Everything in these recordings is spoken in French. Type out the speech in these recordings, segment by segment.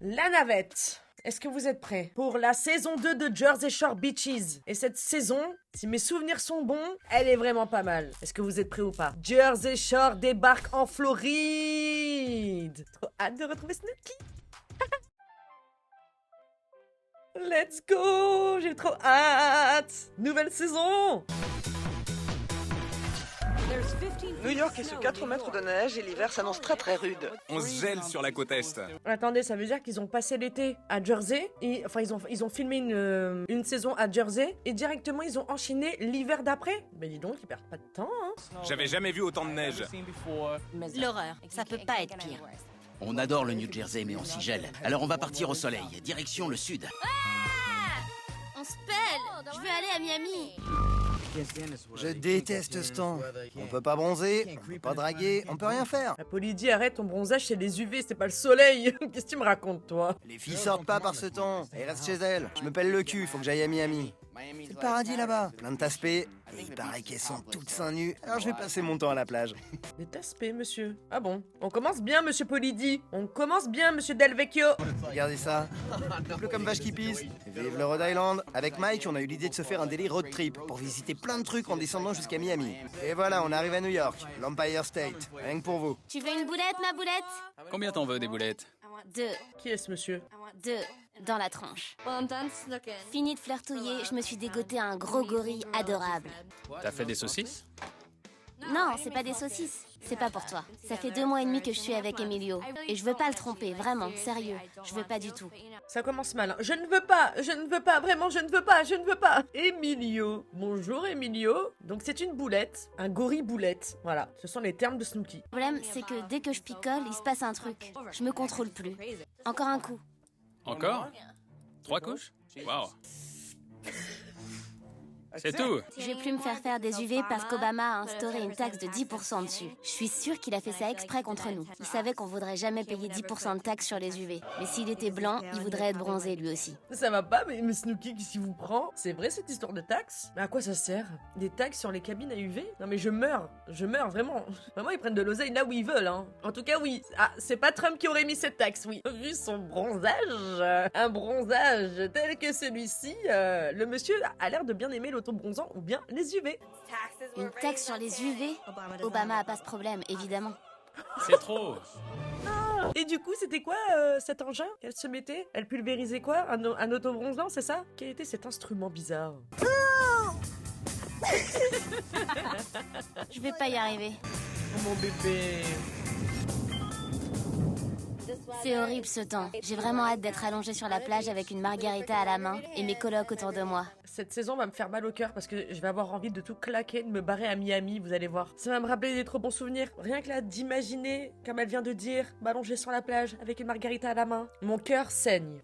La navette. Est-ce que vous êtes prêts pour la saison 2 de Jersey Shore Beaches? Et cette saison, si mes souvenirs sont bons, elle est vraiment pas mal. Est-ce que vous êtes prêts ou pas? Jersey Shore débarque en Floride. Trop hâte de retrouver Snooki. Let's go! J'ai trop hâte! Nouvelle saison! New York est sous 4 mètres de neige et l'hiver s'annonce très rude. On se gèle sur la côte Est. Attendez, ça veut dire qu'ils ont passé l'été à Jersey, ils ont filmé une saison à Jersey, et directement ils ont enchaîné l'hiver d'après? Mais dis donc, ils perdent pas de temps, hein! J'avais jamais vu autant de neige. L'horreur, ça peut pas être pire. On adore le New Jersey, mais on s'y gèle. Alors on va partir au soleil, direction le sud. On se pèle. Je veux aller à Miami. Je déteste ce temps. On peut pas bronzer, on peut pas draguer, on peut rien faire. La Polydie, arrête, ton bronzage c'est les UV, c'est pas le soleil! Qu'est-ce que tu me racontes, toi? Les filles sortent pas par ce temps, elles restent chez elles. Je me pèle le cul, faut que j'aille à Miami. C'est le paradis là-bas, plein de taspés. Et il paraît qu'elles sont toutes seins nus, alors je vais passer mon temps à la plage. Des taspés, monsieur. Ah bon? On commence bien, monsieur Polydie. On commence bien, monsieur Del Vecchio. Regardez ça, un peu comme vache qui pisse. Vive le Rhode Island. Avec Mike, on a eu l'idée de se faire un délire road trip pour visiter plein de trucs en descendant jusqu'à Miami. Et voilà, on arrive à New York, l'Empire State. Rien que pour vous. Tu veux une boulette, ma boulette? Combien t'en veux des boulettes? 2. Qui est ce monsieur? 2. Dans la tranche. Fini de flirtouiller, je me suis dégoté un gros gorille adorable. T'as fait des saucisses? Non, c'est pas des saucisses. C'est pas pour toi. Ça fait 2 mois et demi que je suis avec Emilio. Et je veux pas le tromper, vraiment, sérieux. Je veux pas du tout. Ça commence mal, hein. Je ne veux pas, vraiment, je ne veux pas. Emilio. Bonjour, Emilio. Donc c'est une boulette, un gorille boulette. Voilà, ce sont les termes de Snooki. Le problème, c'est que dès que je picole, il se passe un truc. Je me contrôle plus. Encore un coup. Encore? 3 couches? Waouh. C'est tout. Je vais plus me faire des UV parce qu'Obama a instauré une taxe de 10% dessus. Je suis sûre qu'il a fait ça exprès contre nous. Il savait qu'on voudrait jamais payer 10% de taxe sur les UV. Mais s'il était blanc, il voudrait être bronzé lui aussi. Ça va pas, mais Snooki, qui s'y vous prend? C'est vrai cette histoire de taxes? Mais à quoi ça sert? Des taxes sur les cabines à UV? Non mais je meurs, vraiment. Vraiment, ils prennent de l'oseille là où ils veulent, hein. En tout cas, oui. Ah, c'est pas Trump qui aurait mis cette taxe, oui. Vu son bronzage, un bronzage tel que celui-ci, le monsieur a l'air de bien aimer l'autobronzant ou bien les UV. Une taxe sur les UV? Obama a pas ce problème, évidemment. C'est trop. Et du coup, c'était quoi cet engin qu'elle se mettait? Elle pulvérisait quoi? Un autobronzant, c'est ça? Quel était cet instrument bizarre? Je vais pas y arriver. Oh, mon bébé. C'est horrible ce temps. J'ai vraiment hâte d'être allongée sur la plage avec une margarita à la main et mes colocs autour de moi. Cette saison va me faire mal au cœur parce que je vais avoir envie de tout claquer, de me barrer à Miami, vous allez voir. Ça va me rappeler des trop bons souvenirs. Rien que là, d'imaginer, comme elle vient de dire, m'allonger sur la plage avec une margarita à la main. Mon cœur saigne.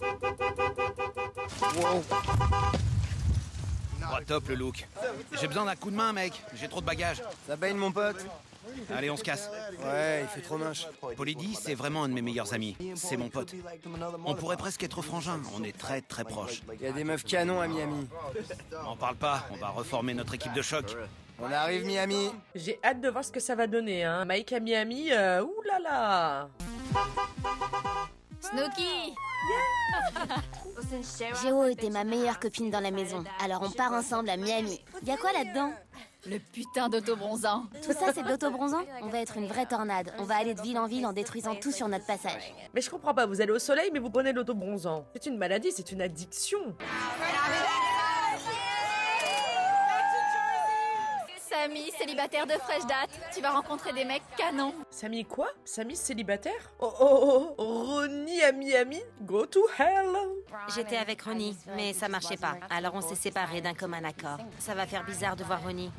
Wow. Oh, top le look. J'ai besoin d'un coup de main, mec. J'ai trop de bagages. Ça baigne mon pote? Allez, on se casse. Ouais, il fait trop moche. Polydie, c'est vraiment un de mes meilleurs amis. C'est mon pote. On pourrait presque être frangins. On est très proches. Il y a des meufs canons à Miami. M'en parle pas. On va reformer notre équipe de choc. On arrive Miami. J'ai hâte de voir ce que ça va donner, hein. Mike à Miami, oulala. Snooki! Géo était ma meilleure copine dans la maison, alors on part ensemble à Miami. Y'a quoi là-dedans? Le putain d'autobronzant. Tout ça c'est de l'autobronzant? On va être une vraie tornade, on va aller de ville en ville en détruisant tout sur notre passage. Mais je comprends pas, vous allez au soleil mais vous prenez de l'autobronzant. C'est une maladie, c'est une addiction. Samy, célibataire de fraîche date. Tu vas rencontrer des mecs canons. Samy quoi? Samy célibataire? Oh, Ronnie à Miami? Go to hell! J'étais avec Ronnie, mais ça marchait pas. Alors on s'est séparés d'un commun accord. Ça va faire bizarre de voir Ronnie.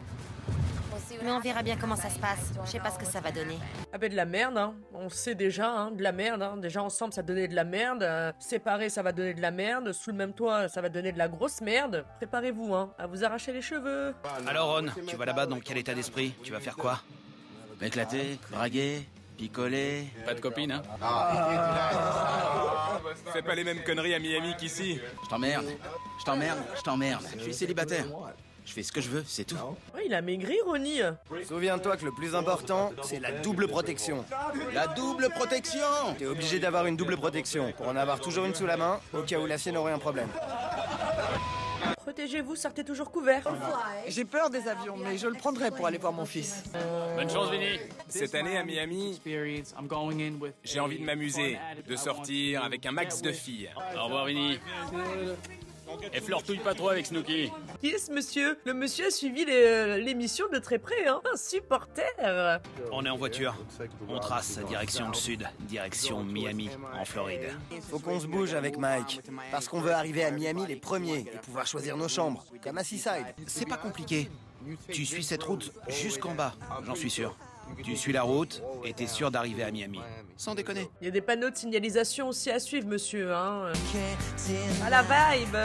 Mais on verra bien comment ça se passe. Je sais pas ce que ça va donner. Ah ben de la merde, hein. On sait déjà, hein, de la merde, hein. Déjà ensemble ça donnait de la merde. Séparés ça va donner de la merde. Sous le même toit ça va donner de la grosse merde. Préparez-vous, hein, à vous arracher les cheveux. Alors Ron, tu vas là-bas dans quel état d'esprit? Tu vas faire quoi? M'éclater, draguer, picoler. Pas de copine, hein? Fais pas les mêmes conneries à Miami qu'ici. Je t'emmerde. Je suis célibataire. Je fais ce que je veux, c'est tout. Ouais, il a maigri, Ronnie. Souviens-toi que le plus important, c'est la double protection. La double protection! T'es obligé d'avoir une double protection, pour en avoir toujours une sous la main, au cas où la sienne aurait un problème. Protégez-vous, sortez toujours couvert. J'ai peur des avions, mais je le prendrai pour aller voir mon fils. Bonne chance, Vinny. Cette année à Miami, j'ai envie de m'amuser, de sortir avec un max de filles. Au revoir, Vinny. Et flirtouille pas trop avec Snooki. Qui est ce monsieur? Le monsieur a suivi l'émission de très près, hein. Un supporter. On est en voiture. On trace direction le sud, direction Miami, en Floride. Faut qu'on se bouge avec Mike, parce qu'on veut arriver à Miami les premiers et pouvoir choisir nos chambres, comme à Seaside. C'est pas compliqué. Tu suis cette route jusqu'en bas, j'en suis sûr. Tu suis la route et t'es sûr d'arriver à Miami. Sans déconner. Il y a des panneaux de signalisation aussi à suivre, monsieur, hein. À la vibe.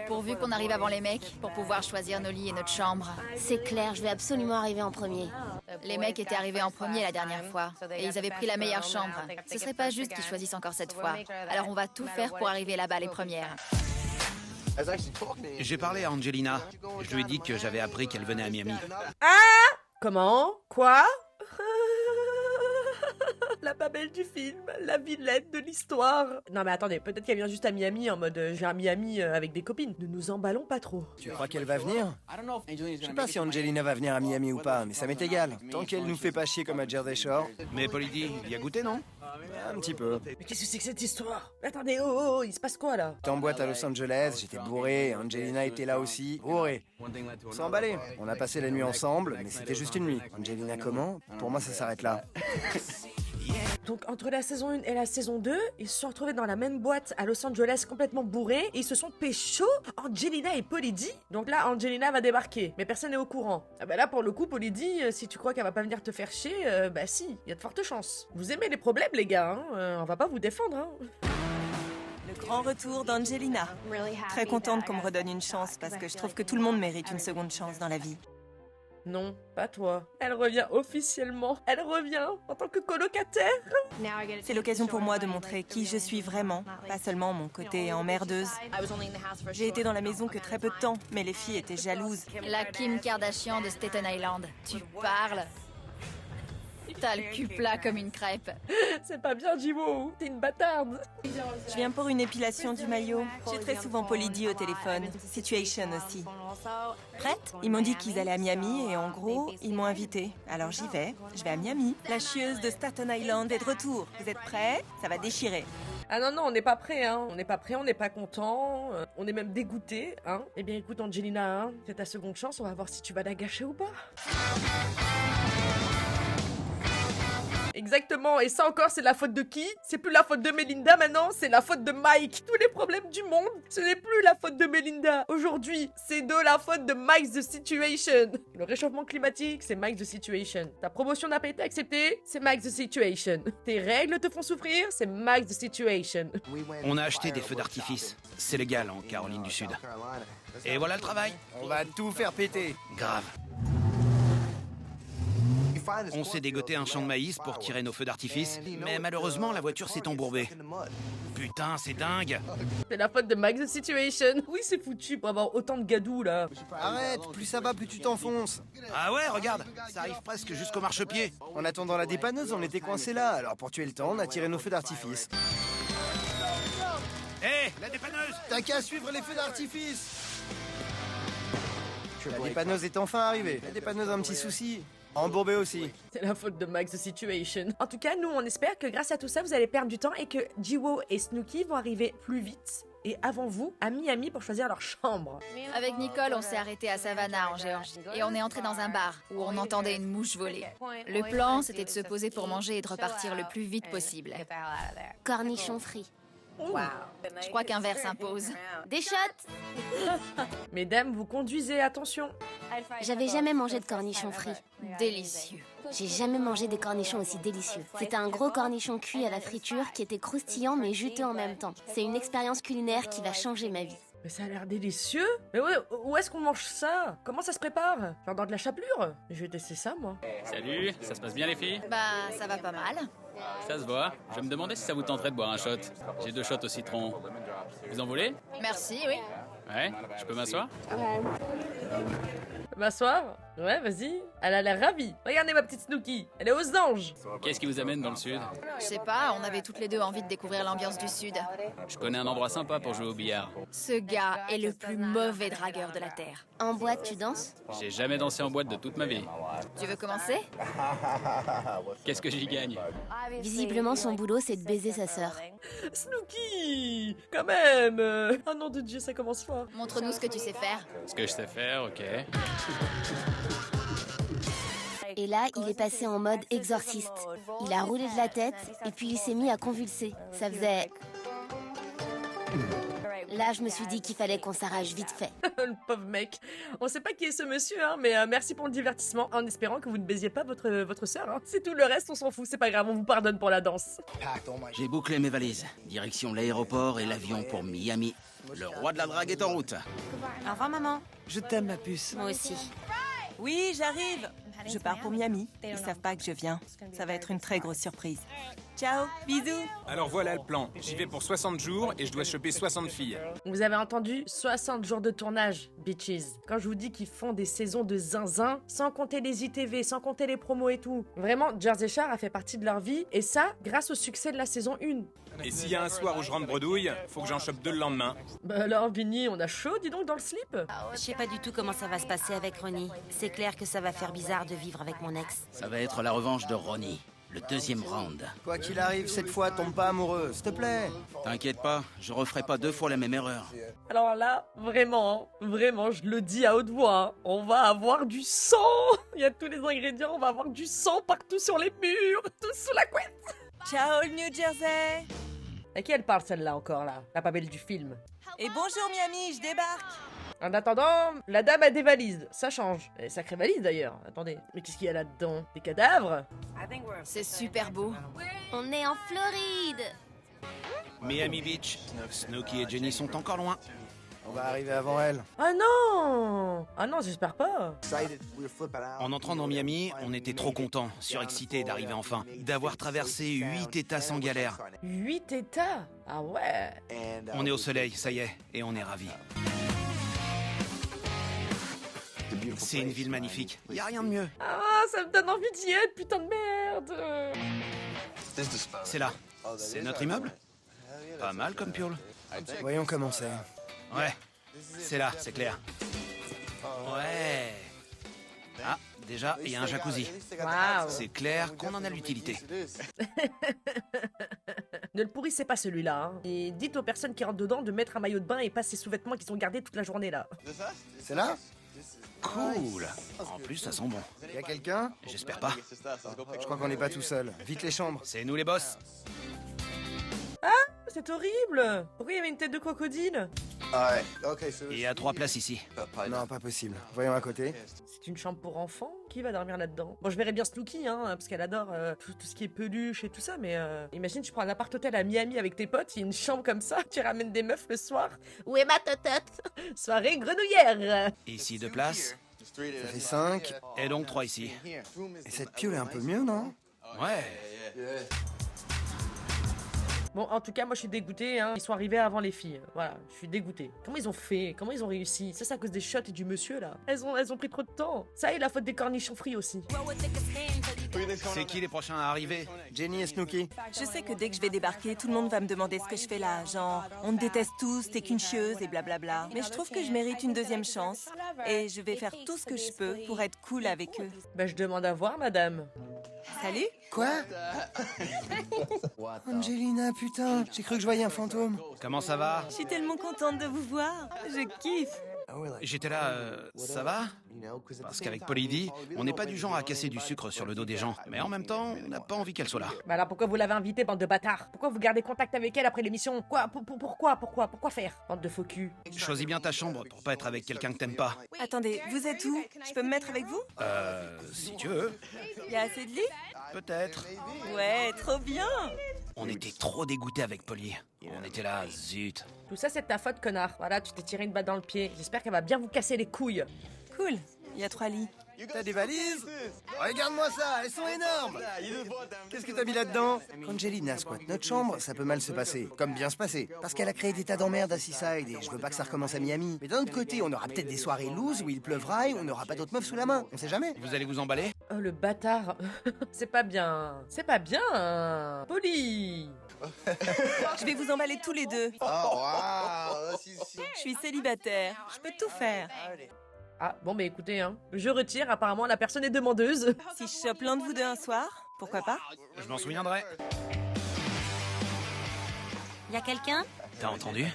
Pourvu qu'on arrive avant les mecs pour pouvoir choisir nos lits et notre chambre. C'est clair, je vais absolument arriver en premier. Les mecs étaient arrivés en premier la dernière fois et ils avaient pris la meilleure chambre. Ce serait pas juste qu'ils choisissent encore cette fois. Alors on va tout faire pour arriver là-bas les premières. J'ai parlé à Angelina. Je lui ai dit que j'avais appris qu'elle venait à Miami. Comment? Quoi? La babelle du film, la vilaine de l'histoire. Non mais attendez, peut-être qu'elle vient juste à Miami en mode je viens à Miami avec des copines. Ne nous emballons pas trop. Tu crois qu'elle va venir? Je sais pas si Angelina va venir à Miami ou pas, mais ça m'est égal. Tant qu'elle nous fait pas chier comme à Jersey Shore. Mais Polydie, il y a goûté, non? Un petit peu. Mais qu'est-ce que c'est que cette histoire? Attendez, oh, il se passe quoi là? J'étais en boîte à Los Angeles, j'étais bourré, Angelina était là aussi, bourré. On s'est emballé. On a passé la nuit ensemble, mais c'était juste une nuit. Angelina comment? Pour moi ça s'arrête là. Donc entre la saison 1 et la saison 2, ils se sont retrouvés dans la même boîte à Los Angeles complètement bourrés et ils se sont pécho Angelina et Polydie. Donc là, Angelina va débarquer, mais personne n'est au courant. Ah bah là, pour le coup, Polydie, si tu crois qu'elle va pas venir te faire chier, bah si, il y a de fortes chances. Vous aimez les problèmes, les gars, hein, on va pas vous défendre, hein. Le grand retour d'Angelina. Très contente qu'on me redonne une chance parce que je trouve que tout le monde mérite une seconde chance dans la vie. Non, pas toi. Elle revient officiellement. Elle revient en tant que colocataire. C'est l'occasion pour moi de montrer qui je suis vraiment, pas seulement mon côté emmerdeuse. J'ai été dans la maison que très peu de temps, mais les filles étaient jalouses. La Kim Kardashian de Staten Island. Tu parles? T'as le cul plat comme une crêpe. C'est pas bien, Jiwo. T'es une bâtarde. Je viens pour une épilation du maillot. J'ai très souvent Polydie au téléphone. Situation aussi. Prête? Ils m'ont dit qu'ils allaient à Miami et en gros, ils m'ont invitée. Alors j'y vais. Je vais à Miami. La chieuse de Staten Island est de retour. Vous êtes prêts? Ça va déchirer. Ah non, on n'est pas prêt, hein. On n'est pas prêt, on n'est pas content. On est même dégoûté, hein. Eh bien, écoute, Angelina, hein, c'est ta seconde chance. On va voir si tu vas la gâcher ou pas. Exactement, et ça encore c'est la faute de qui? C'est plus la faute de Melinda maintenant, c'est la faute de Mike. Tous les problèmes du monde, ce n'est plus la faute de Melinda. Aujourd'hui, c'est de la faute de Mike the Situation. Le réchauffement climatique, c'est Mike the Situation. Ta promotion n'a pas été acceptée, c'est Mike the Situation. Tes règles te font souffrir, c'est Mike the Situation. On a acheté des feux d'artifice. C'est légal en Caroline du Sud. Et voilà le travail. On va tout faire péter. Grave. On s'est dégoté un champ de maïs pour tirer nos feux d'artifice, mais malheureusement la voiture s'est embourbée. Putain, c'est dingue. C'est la faute de Mike the Situation. Oui, c'est foutu pour avoir autant de gadou là. Arrête, plus ça va, plus tu t'enfonces. Ah ouais, regarde, ça arrive presque jusqu'au marchepied. En attendant la dépanneuse, on était coincés là, alors pour tuer le temps, on a tiré nos feux d'artifice. Hé, la dépanneuse! T'as qu'à suivre les feux d'artifice. La dépanneuse est enfin arrivée. La dépanneuse a un petit souci. Embourbé aussi. C'est la faute de Mike the Situation. En tout cas, nous, on espère que grâce à tout ça, vous allez perdre du temps et que Jiwo et Snooki vont arriver plus vite et avant vous à Miami pour choisir leur chambre. Avec Nicole, on s'est arrêté à Savannah, en Géorgie. Et on est entré dans un bar où on entendait une mouche voler. Le plan, c'était de se poser pour manger et de repartir le plus vite possible. Cornichons frits. Je crois qu'un verre s'impose. Des shots! Mesdames, vous conduisez, attention. J'avais jamais mangé de cornichons frits. Délicieux. J'ai jamais mangé des cornichons aussi délicieux. C'était un gros cornichon cuit à la friture qui était croustillant mais juteux en même temps. C'est une expérience culinaire qui va changer ma vie. Mais ça a l'air délicieux. Mais ouais, où est-ce qu'on mange ça? Comment ça se prépare? Genre dans de la chapelure? Je vais tester ça, moi. Salut, ça se passe bien les filles? Bah, ça va pas mal. Ça se voit. Je me demandais si ça vous tenterait de boire un shot. J'ai 2 shots au citron. Vous en voulez? Merci, oui. Ouais, je peux m'asseoir? M'asseoir? Ouais, vas-y. Elle a l'air ravie. Regardez ma petite Snooki, elle est aux anges. Qu'est-ce qui vous amène dans le sud? Je sais pas, on avait toutes les deux envie de découvrir l'ambiance du Sud. Je connais un endroit sympa pour jouer au billard. Ce gars est le plus mauvais dragueur de la Terre. En boîte, tu danses? J'ai jamais dansé en boîte de toute ma vie. Tu veux commencer? Qu'est-ce que j'y gagne? Visiblement, son boulot, c'est de baiser sa sœur. Snooki, quand même. Oh nom de Dieu, ça commence fort. Montre-nous ce que tu sais faire. Ce que je sais faire, ok. Et là, il est passé en mode exorciste. Il a roulé de la tête et puis il s'est mis à convulser. Ça faisait... Là, je me suis dit qu'il fallait qu'on s'arrache vite fait. Le pauvre mec. On sait pas qui est ce monsieur, hein, mais merci pour le divertissement, en espérant que vous ne baisiez pas votre sœur. Hein. C'est tout, le reste, on s'en fout, c'est pas grave, on vous pardonne pour la danse. J'ai bouclé mes valises. Direction l'aéroport et l'avion pour Miami. Le roi de la drague est en route. Au revoir, maman. Je t'aime, ma puce. Moi aussi. Oui, j'arrive. Je pars pour Miami. Ils savent pas que je viens. Ça va être une très grosse surprise. Ciao, bisous. Alors voilà le plan. J'y vais pour 60 jours et je dois choper 60 filles. Vous avez entendu 60 jours de tournage, bitches. Quand je vous dis qu'ils font des saisons de zinzin, sans compter les ITV, sans compter les promos et tout. Vraiment, Jersey Shore a fait partie de leur vie, et ça, grâce au succès de la saison 1. Et s'il y a un soir où je rentre bredouille, faut que j'en chope 2 le lendemain. Bah alors, Vinny, on a chaud, dis donc, dans le slip. Je sais pas du tout comment ça va se passer avec Ronnie. C'est clair que ça va faire bizarre de vivre avec mon ex. Ça va être la revanche de Ronnie. Le deuxième round. Quoi qu'il arrive, cette fois, tombe pas amoureux, s'il te plaît. T'inquiète pas, je referai pas 2 fois la même erreur. Alors là, vraiment, je le dis à haute voix, hein, on va avoir du sang. Il y a tous les ingrédients, on va avoir du sang partout sur les murs, tout sous la couette. Ciao, le New Jersey. À qui elle parle celle-là encore là? La pas belle du film. Et bonjour Miami, je débarque. En attendant, la dame a des valises, ça change. Et sacrée valise d'ailleurs, attendez. Mais qu'est-ce qu'il y a là-dedans? Des cadavres? C'est super beau. On est en Floride. Miami Beach. Snooki et Jenny sont encore loin. On va arriver avant elle. Ah non! Ah non, j'espère pas. En entrant dans Miami, on était trop contents, surexcités d'arriver enfin, d'avoir traversé 8 États sans galère. 8 États? Ah ouais. On est au soleil, ça y est, et on est ravis. C'est une ville magnifique, y a rien de mieux. Ah, ça me donne envie d'y être, putain de merde. C'est là. C'est notre immeuble? Pas mal comme piole. Voyons comment c'est. Ouais, c'est là, c'est clair. Ouais. Ah, déjà, il y a un jacuzzi. Waouh. C'est clair qu'on en a l'utilité. Ne le pourrissez pas celui-là. Hein. Et dites aux personnes qui rentrent dedans de mettre un maillot de bain et pas ces sous-vêtements qu'ils ont gardés toute la journée là. C'est là? Cool. En plus, ça sent bon. Y a quelqu'un? J'espère pas. Je crois qu'on n'est pas tout seul. Vite les chambres. C'est nous les boss. C'est horrible. Pourquoi il y avait une tête de crocodile? Il y a 3 places ici. Non, pas possible. Voyons à côté. C'est une chambre pour enfants? Qui va dormir là-dedans? Bon, je verrais bien Snooki, hein, parce qu'elle adore tout ce qui est peluche et tout ça, mais imagine, tu prends un appart-hôtel à Miami avec tes potes, il y a une chambre comme ça, tu ramènes des meufs le soir. Où est ma totote? Soirée grenouillère. Ici 2 places. Ça fait 5. Et donc 3 ici. Et cette piole est un peu mieux, non? Ouais. Bon, en tout cas, moi je suis dégoûté, hein. Ils sont arrivés avant les filles. Voilà, je suis dégoûté. Comment ils ont fait? Comment ils ont réussi? Ça, c'est à cause des shots et du monsieur là. Elles ont pris trop de temps. Ça et la faute des cornichons frits aussi. C'est qui les prochains à arriver? Jenny et Snooki. Je sais que dès que je vais débarquer, tout le monde va me demander ce que je fais là. Genre, on te déteste tous, t'es qu'une chieuse et blablabla. Mais je trouve que je mérite une deuxième chance. Et je vais faire tout ce que je peux pour être cool avec eux. Ben, je demande à voir, madame. Salut. Quoi? Angelina, putain, j'ai cru que je voyais un fantôme. Comment ça va? Je suis tellement contente de vous voir. Je kiffe. J'étais là, ça va? Parce qu'avec Polly, on n'est pas du genre à casser du sucre sur le dos des gens. Mais en même temps, on n'a pas envie qu'elle soit là. Bah alors pourquoi vous l'avez invitée, bande de bâtards? Pourquoi vous gardez contact avec elle après l'émission? Quoi? Pourquoi faire? Bande de faux cul. Choisis bien ta chambre pour pas être avec quelqu'un que t'aimes pas. Attendez, vous êtes où? Je peux me mettre avec vous? Si tu veux. Y a assez de lits? Peut-être. Ouais, trop bien. On était trop dégoûtés avec Polly. On était là, zut. Tout ça, c'est de ta faute, connard. Voilà, tu t'es tiré une balle dans le pied. J'espère qu'elle va bien vous casser les couilles. Cool. Il y a 3 lits. T'as des valises? Regarde-moi ça, elles sont énormes! Qu'est-ce que t'as mis là-dedans? Quand Angelina squatte notre chambre, ça peut mal se passer. Comme bien se passer. Parce qu'elle a créé des tas d'emmerdes à Seaside et je veux pas que ça recommence à Miami. Mais d'un autre côté, on aura peut-être des soirées loose où il pleuvra et on n'aura pas d'autres meufs sous la main. On sait jamais. Vous allez vous emballer? Oh, le bâtard. C'est pas bien. C'est pas bien. Poli. Je vais vous emballer tous les deux. Je suis célibataire. Je peux tout faire. Ah, bon, bah écoutez, hein. Je retire. Apparemment, la personne est demandeuse. Si je chope l'un de vous deux un soir, pourquoi pas? Je m'en souviendrai. Y a quelqu'un? T'as entendu?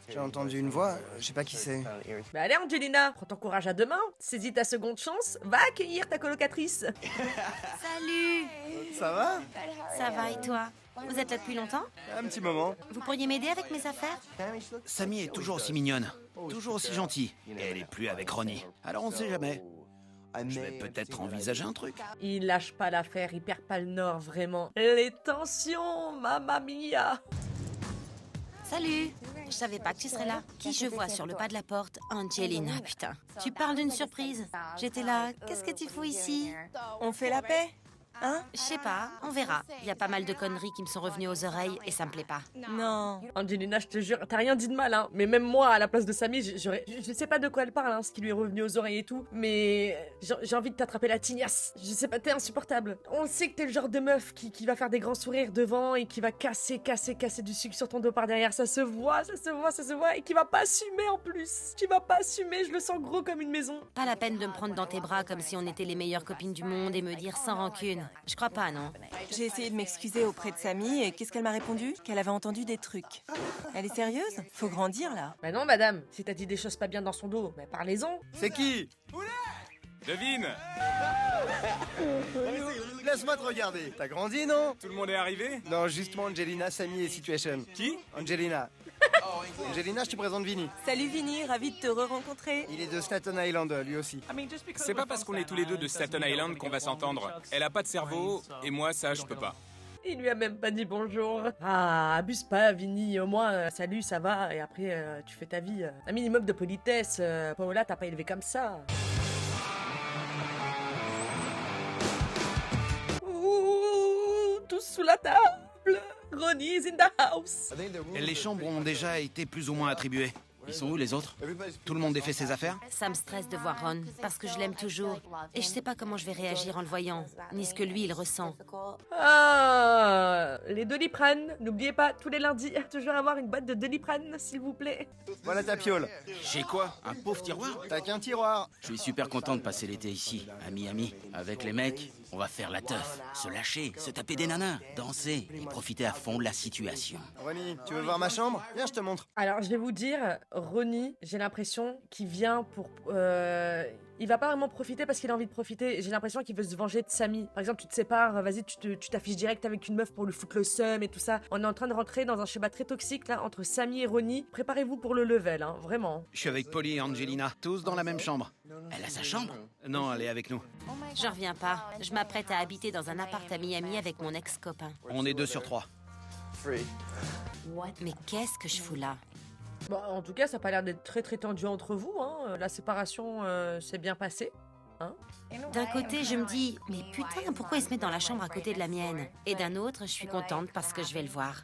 J'ai entendu une voix, je sais pas qui c'est. Bah allez, Angelina, prends ton courage à deux mains. Saisis ta seconde chance. Va accueillir ta colocatrice. Salut! Ça va? Ça va et toi? Vous êtes là depuis longtemps? Un petit moment. Vous pourriez m'aider avec mes affaires? Sammy est toujours aussi mignonne, toujours aussi gentille. Et elle est plus avec Ronnie. Alors on sait jamais. Je vais peut-être envisager un truc. Il lâche pas l'affaire, il perd pas le nord, vraiment. Les tensions, mamma mia. Salut! Je savais pas que tu serais là. Qui je vois sur le pas de la porte? Angelina, putain. Tu parles d'une surprise. J'étais là. Qu'est-ce que tu fous ici? On fait la paix? Hein? Je sais pas, on verra. Il y a pas mal de conneries qui me sont revenues aux oreilles et ça me plaît pas. Non. Angelina, je te jure, t'as rien dit de mal, hein. Mais même moi, à la place de Sammy, je sais pas de quoi elle parle, hein, ce qui lui est revenu aux oreilles et tout. Mais j'ai envie de t'attraper la tignasse. Je sais pas, t'es insupportable. On sait que t'es le genre de meuf qui va faire des grands sourires devant et qui va casser du sucre sur ton dos par derrière. Ça se voit. Et qui va pas assumer en plus. Qui va pas assumer, je le sens gros comme une maison. Pas la peine de me prendre dans tes bras comme si on était les meilleures copines du monde et me dire sans rancune. Je crois pas, non. J'ai essayé de m'excuser auprès de Samy et qu'est-ce qu'elle m'a répondu? Qu'elle avait entendu des trucs. Elle est sérieuse? Faut grandir là. Bah non, madame, si t'as dit des choses pas bien dans son dos, bah parlez-en. C'est qui? Devine! Laisse-moi te regarder. T'as grandi, non? Tout le monde est arrivé? Non, justement Angelina, Sammy et Situation. Qui? Angelina. Angelina, je te présente Vinny. Salut Vinny, ravi de te re-rencontrer. Il est de Staten Island, lui aussi. C'est pas parce qu'on est tous les deux de Staten Island qu'on va s'entendre. Elle a pas de cerveau, et moi, ça, je peux pas. Il lui a même pas dit bonjour. Ah, abuse pas, Vinny. Au moins, salut, ça va. Et après, tu fais ta vie. Un minimum de politesse. Paola, t'as pas élevé comme ça. Ouh, tous sous la table. Ronnie is in the house. Les chambres ont déjà été plus ou moins attribuées. Ils sont où les autres? Tout le monde défait ses affaires? Ça me stresse de voir Ron, parce que je l'aime toujours. Et je sais pas comment je vais réagir en le voyant, ni ce que lui, il ressent. Ah, les Doliprane. N'oubliez pas, tous les lundis, toujours avoir une boîte de Doliprane, s'il vous plaît. Voilà ta piole. J'ai quoi? Un pauvre tiroir? T'as qu'un tiroir. Je suis super content de passer l'été ici, à Miami. Avec les mecs, on va faire la teuf, se lâcher, se taper des nanas, danser et profiter à fond de la situation. Ronnie, tu veux voir ma chambre? Viens, je te montre. Alors, je vais vous dire, Ronnie, j'ai l'impression qu'il vient pour... il va pas vraiment profiter parce qu'il a envie de profiter. J'ai l'impression qu'il veut se venger de Sammy. Par exemple, tu te sépares, vas-y, tu t'affiches direct avec une meuf pour lui foutre le seum et tout ça. On est en train de rentrer dans un schéma très toxique, là, entre Sammy et Ronnie. Préparez-vous pour le level, hein, vraiment. Je suis avec Polly et Angelina, tous dans la même chambre. Elle a sa chambre? Non, elle est avec nous. J'en reviens pas. Je m'apprête à habiter dans un appart à Miami avec mon ex-copain. On est 2 sur 3. Mais qu'est-ce que je fous là? Bon, en tout cas, ça a pas l'air d'être très très tendu entre vous, hein. La séparation s'est bien passée, hein. D'un côté, je me dis, mais putain, pourquoi il se met dans la chambre à côté de la mienne? Et d'un autre, je suis contente parce que je vais le voir.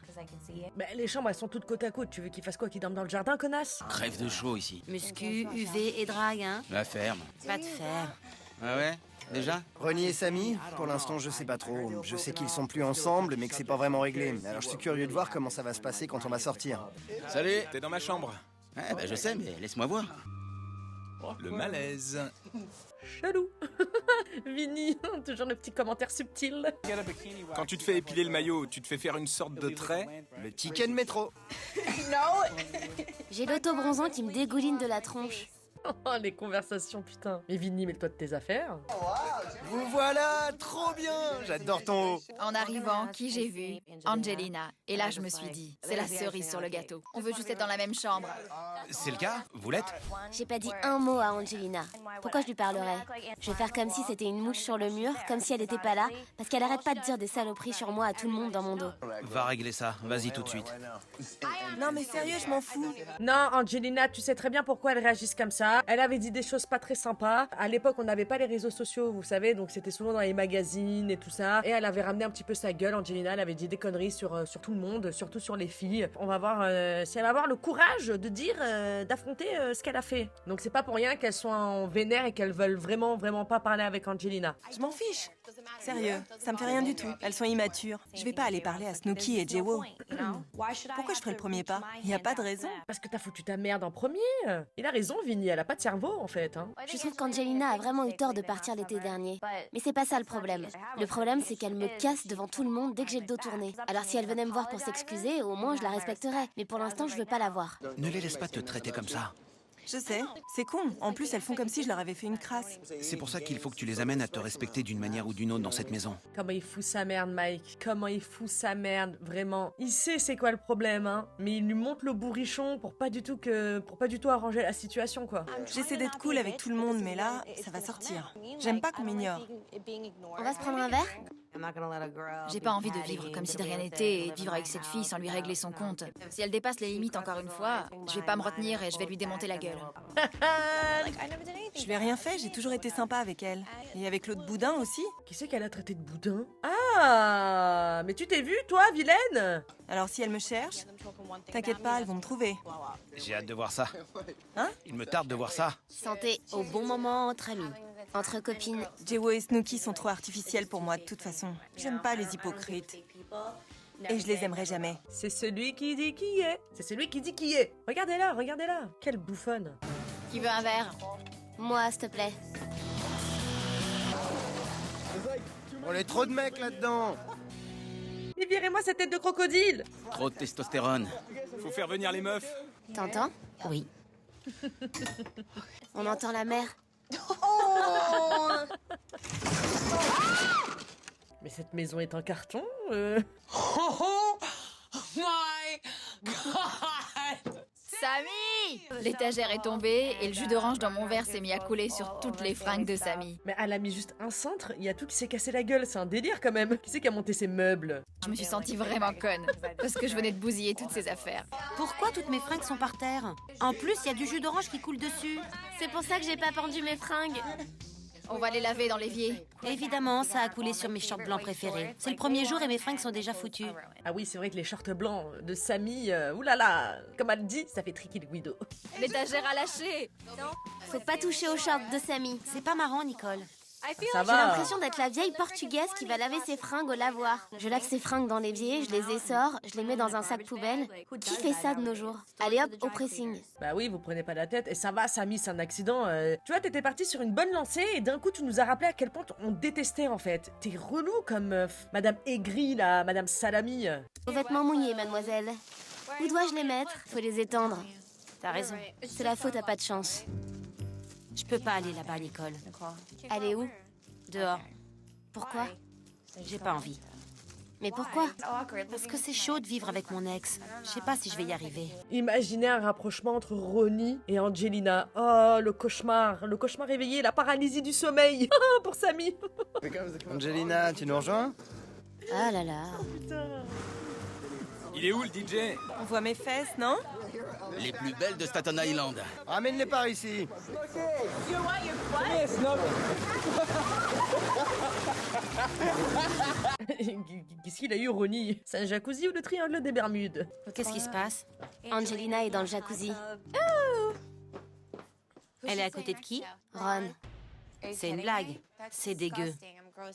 Bah, les chambres, elles sont toutes côte à côte. Tu veux qu'il fasse quoi? Qu'il dorme dans le jardin, connasse? Crève de chaud ici. Muscu, UV et drague, hein? La ferme. Pas de fer. Ah ouais? Déjà? Ronnie et Sammy, pour l'instant, je sais pas trop. Je sais qu'ils sont plus ensemble, mais que c'est pas vraiment réglé. Alors je suis curieux de voir comment ça va se passer quand on va sortir. Salut! T'es dans ma chambre. Ouais, bah je sais, mais laisse-moi voir. Le malaise. Chelou. Vinny, toujours le petit commentaire subtil. Quand tu te fais épiler le maillot, tu te fais faire une sorte de trait. Le ticket de métro. J'ai l'auto-bronzant qui me dégouline de la tronche. Oh, les conversations, putain. Mais Vinny, mets-toi de tes affaires. Vous voilà, trop bien. J'adore ton haut. En arrivant, qui j'ai vu? Angelina. Et là, je me suis dit, c'est la cerise sur le gâteau. On veut juste être dans la même chambre. C'est le cas? Vous l'êtes? J'ai pas dit un mot à Angelina. Pourquoi je lui parlerais? Je vais faire comme si c'était une mouche sur le mur, comme si elle était pas là, parce qu'elle arrête pas de dire des saloperies sur moi à tout le monde dans mon dos. Va régler ça, vas-y tout de suite. Non mais sérieux, je m'en fous. Non, Angelina, tu sais très bien pourquoi elle réagisse comme ça. Elle avait dit des choses pas très sympas. À l'époque, on n'avait pas les réseaux sociaux, vous savez, donc c'était souvent dans les magazines et tout ça. Et elle avait ramené un petit peu sa gueule, Angelina. Elle avait dit des conneries sur tout le monde, surtout sur les filles. On va voir si elle va avoir le courage de dire, d'affronter ce qu'elle a fait. Donc c'est pas pour rien qu'elles sont en vénère et qu'elles veulent vraiment pas parler avec Angelina. Je m'en fiche. Sérieux, ça me fait rien du tout. Elles sont immatures. Je vais pas aller parler à Snooki et Jewo. Pourquoi je ferais le premier pas? Y a pas de raison. Parce que t'as foutu ta merde en premier. Il a raison, Vinny, elle a pas de cerveau en fait. Hein. Je trouve qu'Angelina a vraiment eu tort de partir l'été dernier. Mais c'est pas ça le problème. Le problème, c'est qu'elle me casse devant tout le monde dès que j'ai le dos tourné. Alors si elle venait me voir pour s'excuser, au moins je la respecterais. Mais pour l'instant, je veux pas la voir. Ne les laisse pas te traiter comme ça. Je sais, c'est con. En plus, elles font comme si je leur avais fait une crasse. C'est pour ça qu'il faut que tu les amènes à te respecter d'une manière ou d'une autre dans cette maison. Comment il fout sa merde, Mike. Comment il fout sa merde, vraiment. Il sait c'est quoi le problème, hein. Mais il lui monte le bourrichon pour pas du tout arranger la situation, quoi. J'essaie d'être cool avec tout le monde, mais là, ça va sortir. J'aime pas qu'on m'ignore. On va se prendre un verre? J'ai pas envie de vivre comme si de rien n'était et de vivre avec cette fille sans lui régler son compte. Si elle dépasse les limites encore une fois, je vais pas me retenir et je vais lui démonter la gueule. Je lui ai rien fait, j'ai toujours été sympa avec elle. Et avec l'autre boudin aussi. Qui c'est qu'elle a traité de boudin? Ah, mais tu t'es vue, toi, vilaine? Alors si elle me cherche, t'inquiète pas, elles vont me trouver. J'ai hâte de voir ça. Hein? Il me tarde de voir ça. Santé au bon moment entre amis. Entre copines. Jewo et Snooki sont trop artificiels pour moi de toute façon. J'aime pas les hypocrites. Et je les aimerai jamais. C'est celui qui dit qui est. C'est celui qui dit qui est. Regardez-la, regardez-la. Quelle bouffonne. Qui veut un verre? Moi, s'il te plaît. On est trop de mecs là-dedans. Et virez-moi cette tête de crocodile. Trop de testostérone. Faut faire venir les meufs. T'entends? Oui. On entend la mer. Mais cette maison est en carton Oh my God! Samy! L'étagère est tombée et le jus d'orange dans mon verre s'est mis à couler sur toutes les fringues de Samy. Mais elle a mis juste un cintre, il y a tout qui s'est cassé la gueule, c'est un délire quand même. Qui c'est qui a monté ces meubles? Je me suis sentie vraiment conne parce que je venais de bousiller toutes ces affaires. Pourquoi toutes mes fringues sont par terre? En plus, il y a du jus d'orange qui coule dessus. C'est pour ça que j'ai pas pendu mes fringues. On va les laver dans l'évier. Évidemment, ça a coulé sur mes shorts blancs préférés. C'est le premier jour et mes fringues sont déjà foutues. Ah oui, c'est vrai que les shorts blancs de Samy, oulala, comme elle dit, ça fait tricky le Guido. L'étagère a lâché. Faut pas toucher aux shorts de Samy. C'est pas marrant, Nicole. Ça J'ai va. l'impression d'être la vieille portugaise qui va laver ses fringues au lavoir. Je lave ses fringues dans l'évier, je les essore, je les mets dans un sac poubelle. Qui fait ça de nos jours? Allez hop, au pressing. Bah oui, vous prenez pas la tête. Et ça va, Samy, c'est un accident. Tu vois, t'étais parti sur une bonne lancée et d'un coup, tu nous as rappelé à quel point on détestait en fait. T'es relou comme Madame Aigri, là, Madame Salami. Vos vêtements mouillés, mademoiselle. Où dois-je les mettre? Faut les étendre. T'as raison. C'est la faute à pas de chance. Je peux pas aller là-bas, Nicole. Allez où? Dehors. Pourquoi? J'ai pas envie. Mais pourquoi? Parce que c'est chaud de vivre avec mon ex. Je sais pas si je vais y arriver. Imaginez un rapprochement entre Ronnie et Angelina. Oh, le cauchemar réveillé, la paralysie du sommeil. Pour Samy. Angelina, tu nous rejoins? Ah là là. Il est où le DJ? On voit mes fesses, non? Les plus belles de Staten Island. Ramène-les par ici. Qu'est-ce qu'il a eu, Ronnie? C'est un jacuzzi ou le triangle des Bermudes? Qu'est-ce qui se passe? Angelina est dans le jacuzzi. Elle est à côté de qui? Ron. C'est une blague. C'est dégueu.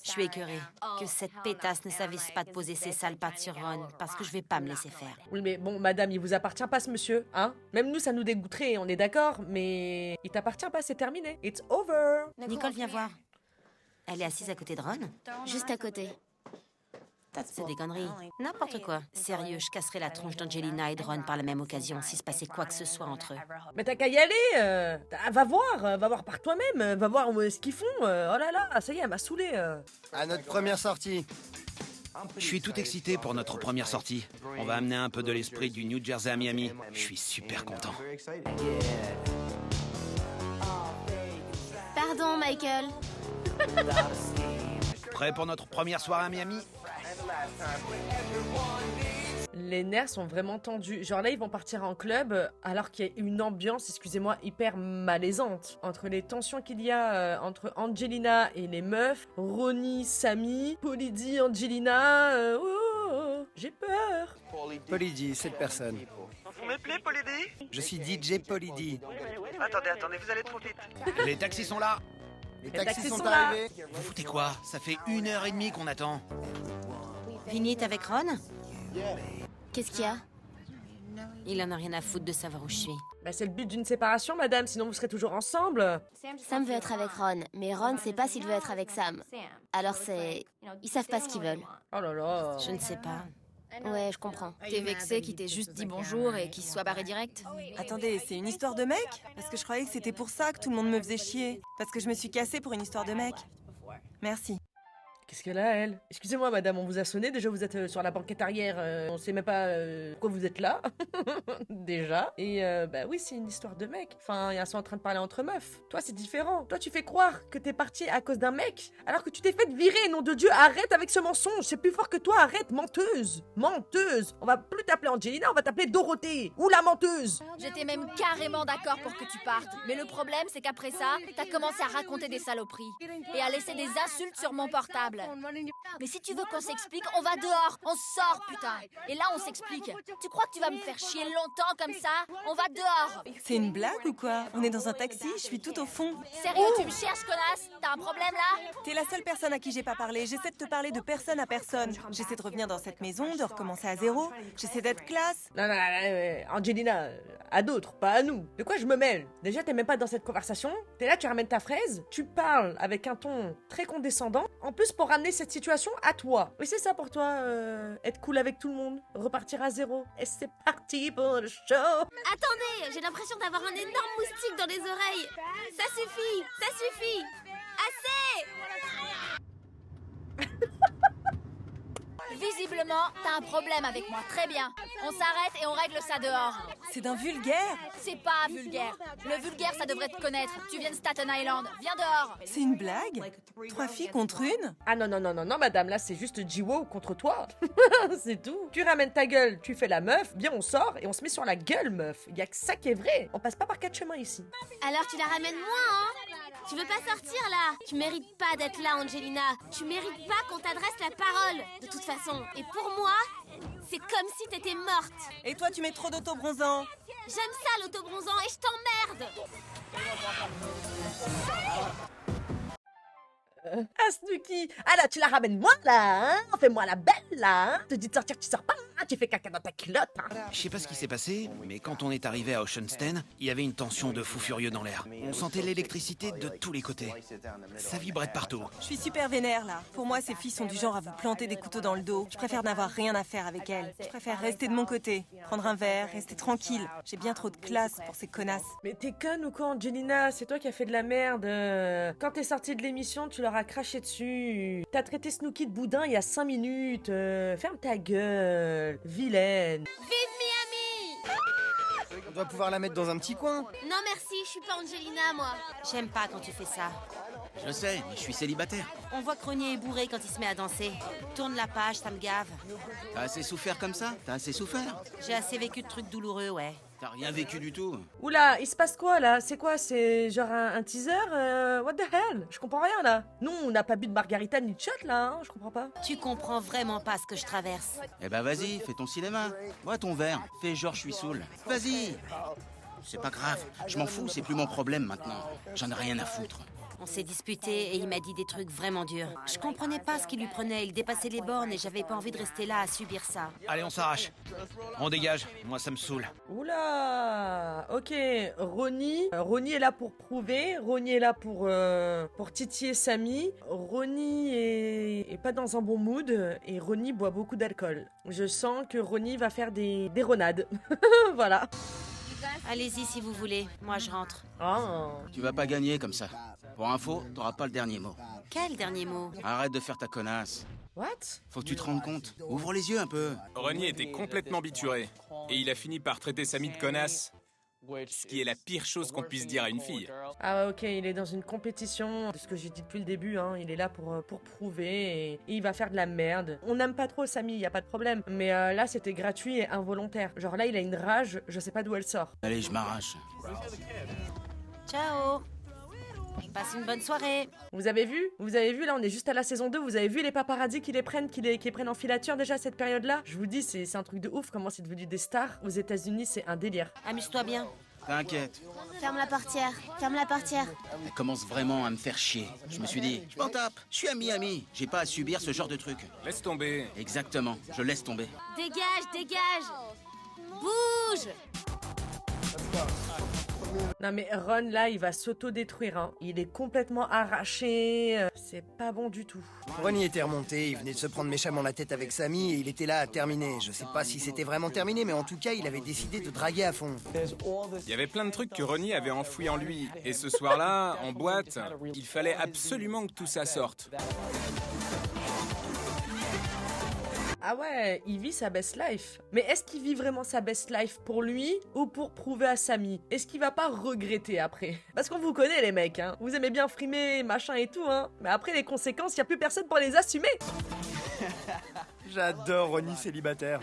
Je suis écœurée. Que cette pétasse ne s'avise pas de poser ses sales pattes sur Ron, parce que je vais pas me laisser faire. Oui, mais bon, madame, il vous appartient pas ce monsieur, hein? Même nous, ça nous dégoûterait, on est d'accord, mais il t'appartient pas, c'est terminé. It's over. Nicole, viens voir. Elle est assise à côté de Ron? Juste à côté. C'est des conneries. N'importe quoi. Sérieux, je casserai la tronche d'Angelina et de Ron par la même occasion s'il se passait quoi que ce soit entre eux. Mais t'as qu'à y aller. Va voir par toi-même. Va voir ce qu'ils font. Oh là là, ça y est, elle m'a saoulé. À notre première sortie. Je suis tout excité pour notre première sortie. On va amener un peu de l'esprit du New Jersey à Miami. Je suis super content. Pardon, Michael. Prêt pour notre première soirée à Miami? Les nerfs sont vraiment tendus. Genre là, ils vont partir en club alors qu'il y a une ambiance, excusez-moi, hyper malaisante. Entre les tensions qu'il y a entre Angelina et les meufs, Ronnie, Sammy, Pauly D, Angelina... j'ai peur. Pauly D, cette personne. Vous m'appelez Pauly D? Je suis DJ Pauly D. Attendez, vous allez trop vite. Les taxis sont là. Les taxis sont là. arrivés. Vous foutez quoi? Ça fait 1h30 qu'on attend. Vinny, t'es avec Ron? Qu'est-ce qu'il y a? Il en a rien à foutre de savoir où je suis. Bah, c'est le but d'une séparation, madame, sinon vous serez toujours ensemble. Sam veut être avec Ron, mais Ron sait pas s'il veut être avec Sam. Alors ils savent pas ce qu'ils veulent. Oh là là. Je ne sais pas. Ouais, je comprends. T'es vexé qu'il t'ait juste dit bonjour et qu'il se soit barré direct? Attendez, c'est une histoire de mec? Parce que je croyais que c'était pour ça que tout le monde me faisait chier. Parce que je me suis cassée pour une histoire de mec. Merci. Qu'est-ce qu'elle a, elle? Excusez-moi, madame, on vous a sonné. Déjà, vous êtes sur la banquette arrière. On sait même pas pourquoi vous êtes là. Déjà. Et bah oui, c'est une histoire de mec. Enfin, ils sont en train de parler entre meufs. Toi, c'est différent. Toi, tu fais croire que t'es partie à cause d'un mec, alors que tu t'es fait virer. Nom de Dieu, arrête avec ce mensonge. C'est plus fort que toi. Arrête, menteuse. Menteuse. On va plus t'appeler Angelina, on va t'appeler Dorothée. Ou la menteuse. J'étais même carrément d'accord pour que tu partes. Mais le problème, c'est qu'après ça, t'as commencé à raconter des saloperies. Et à laisser des insultes sur mon portable. Mais si tu veux qu'on s'explique, on va dehors, on sort, putain. Et là, on s'explique. Tu crois que tu vas me faire chier longtemps comme ça? On va dehors. C'est une blague ou quoi? On est dans un taxi, je suis tout au fond. Sérieux, tu me cherches, connasse? T'as un problème là? T'es la seule personne à qui j'ai pas parlé. J'essaie de te parler de personne à personne. J'essaie de revenir dans cette maison, de recommencer à zéro. J'essaie d'être classe. Non, Angelina, à d'autres, pas à nous. De quoi je me mêle? Déjà, t'es même pas dans cette conversation. T'es là, tu ramènes ta fraise, tu parles avec un ton très condescendant. En plus, pour ramener cette situation à toi. Oui, c'est ça pour toi, être cool avec tout le monde, repartir à zéro. Et c'est parti pour le show. Attendez, j'ai l'impression d'avoir un énorme moustique dans les oreilles. Ça suffit. Assez. Visiblement, t'as un problème avec moi. Très bien. On s'arrête et on règle ça dehors. C'est d'un vulgaire. C'est pas vulgaire. Le vulgaire, ça devrait te connaître. Tu viens de Staten Island. Viens dehors. C'est une blague? 3 filles contre une? Ah non, madame, là c'est juste Jiwo contre toi. C'est tout. Tu ramènes ta gueule, tu fais la meuf, bien on sort et on se met sur la gueule, meuf. Y a que ça qui est vrai. On passe pas par 4 chemins ici. Alors tu la ramènes moi, hein? Tu veux pas sortir là? Tu mérites pas d'être là, Angelina. Tu mérites pas qu'on t'adresse la parole. De toute façon. Et pour moi, c'est comme si t'étais morte. Et toi, tu mets trop d'autobronzant. J'aime ça, l'autobronzant, et je t'emmerde. Ah, Snooki! Ah là, tu la ramènes moi là, hein? Fais-moi la belle là, hein? Te dis de sortir, tu sors pas, hein? Tu fais caca dans ta culotte, hein? Je sais pas ce qui s'est passé, mais quand on est arrivé à Oceanston, il y avait une tension de fou furieux dans l'air. On sentait l'électricité de tous les côtés. Ça vibrait de partout. Je suis super vénère là. Pour moi, ces filles sont du genre à vous planter des couteaux dans le dos. Je préfère n'avoir rien à faire avec elles. Je préfère rester de mon côté, prendre un verre, rester tranquille. J'ai bien trop de classe pour ces connasses. Mais t'es conne ou quoi, Angelina? C'est toi qui as fait de la merde. Quand t'es sortie de l'émission, tu leur as craché dessus. T'as traité Snooki de boudin il y a 5 minutes. Ferme ta gueule, vilaine. Vive Miami! On doit pouvoir la mettre dans un petit coin. Non merci, je suis pas Angelina, moi. J'aime pas quand tu fais ça. Je sais, mais je suis célibataire. On voit que Ronnie est bourré quand il se met à danser. Tourne la page, ça me gave. T'as assez souffert comme ça? T'as assez souffert? J'ai assez vécu de trucs douloureux, ouais. T'as rien vécu du tout. Oula, il se passe quoi là? C'est quoi? C'est genre un teaser? What the hell? Je comprends rien là. Nous, on n'a pas bu de margarita ni de shot là, hein? Je comprends pas. Tu comprends vraiment pas ce que je traverse. Eh ben vas-y, fais ton cinéma. Bois ton verre. Fais genre je suis saoul. Vas-y. C'est pas grave. Je m'en fous, c'est plus mon problème maintenant. J'en ai rien à foutre. On s'est disputé et il m'a dit des trucs vraiment durs. Je comprenais pas ce qui lui prenait, il dépassait les bornes et j'avais pas envie de rester là à subir ça. Allez, on s'arrache. On dégage, moi ça me saoule. Oula. Ok, Ronnie est là pour prouver, Ronnie est là pour titiller Samy. Ronnie est pas dans un bon mood et Ronnie boit beaucoup d'alcool. Je sens que Ronnie va faire des ronades. Voilà. Allez-y si vous voulez, moi je rentre. Oh. Tu vas pas gagner comme ça. Pour info, t'auras pas le dernier mot. Quel dernier mot? Arrête de faire ta connasse. What? Faut que tu te rendes compte. Ouvre les yeux un peu. Ronnie était complètement bituré. Et il a fini par traiter Samy de connasse. Ce qui est la pire chose qu'on puisse dire à une fille. Ah ouais, ok, il est dans une compétition, de ce que j'ai dit depuis le début, hein, il est là pour prouver et il va faire de la merde. On n'aime pas trop Samy, y a pas de problème, mais là c'était gratuit et involontaire. Genre là il a une rage, je sais pas d'où elle sort. Allez, je m'arrache. Ciao. Passe une bonne soirée. Vous avez vu là on est juste à la saison 2, vous avez vu les paparazzis qui les prennent en filature déjà cette période-là? Je vous dis, c'est un truc de ouf comment c'est devenu des stars. Aux États-Unis c'est un délire. Amuse-toi bien. T'inquiète. Ferme la portière, ferme la portière. Elle commence vraiment à me faire chier. Je me suis dit, je m'en tape. Je suis à Miami. J'ai pas à subir ce genre de truc. Laisse tomber. Exactement, je laisse tomber. Dégage, dégage. Bouge. Non mais Ron là il va s'auto-détruire, hein. Il est complètement arraché, c'est pas bon du tout. Ronnie était remonté, il venait de se prendre méchamment la tête avec Samy et il était là à terminer. Je sais pas si c'était vraiment terminé, mais en tout cas il avait décidé de draguer à fond. Il y avait plein de trucs que Ronnie avait enfouis en lui. Et ce soir-là, en boîte, il fallait absolument que tout ça sorte. Ah ouais, il vit sa best life. Mais est-ce qu'il vit vraiment sa best life pour lui ou pour prouver à Samy? Est-ce qu'il va pas regretter après? Parce qu'on vous connaît les mecs, hein. Vous aimez bien frimer, machin et tout, hein. Mais après les conséquences, y a plus personne pour les assumer. J'adore Ronnie célibataire.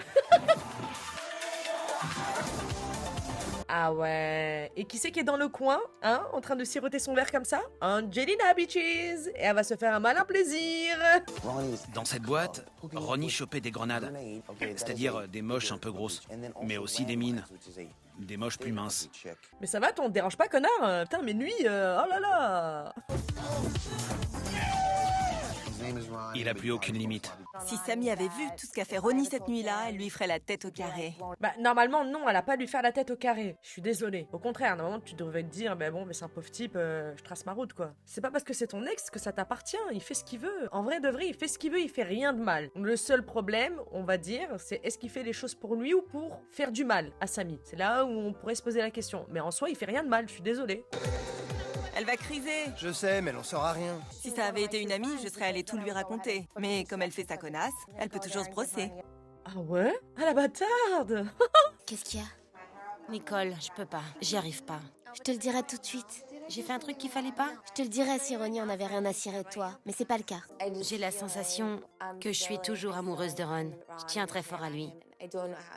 Ah ouais. Et qui c'est qui est dans le coin, hein, en train de siroter son verre comme ça? Angelina bitches. Et elle va se faire un malin plaisir. Dans cette boîte, Ronnie chopait des grenades. C'est-à-dire des moches un peu grosses, mais aussi des mines. Des moches plus minces. Mais ça va, toi, on te dérange pas, connard? Putain, mais nuit, oh là là. Il a plus aucune limite. Si Samy avait vu tout ce qu'a fait Ronnie cette nuit-là, elle lui ferait la tête au carré. Bah, normalement, non, elle a pas dû faire la tête au carré. Je suis désolée. Au contraire, normalement, tu devrais te dire, bah bon, mais c'est un pauvre type, je trace ma route, quoi. C'est pas parce que c'est ton ex que ça t'appartient, il fait ce qu'il veut. En vrai de vrai, il fait ce qu'il veut, il fait rien de mal. Le seul problème, on va dire, c'est est-ce qu'il fait les choses pour lui ou pour faire du mal à Samy? C'est là où on pourrait se poser la question. Mais en soi, il fait rien de mal, je suis désolée. Elle va criser. Je sais, mais elle en saura rien. Si ça avait été une amie, je serais allée tout lui raconter. Mais comme elle fait sa connasse, elle peut toujours se brosser. Ah ouais? Ah la bâtarde. Qu'est-ce qu'il y a? Nicole, je peux pas, j'y arrive pas. Je te le dirai tout de suite. J'ai fait un truc qu'il fallait pas? Je te le dirais si Ronnie en avait rien à cirer de toi, mais c'est pas le cas. J'ai la sensation que je suis toujours amoureuse de Ron. Je tiens très fort à lui.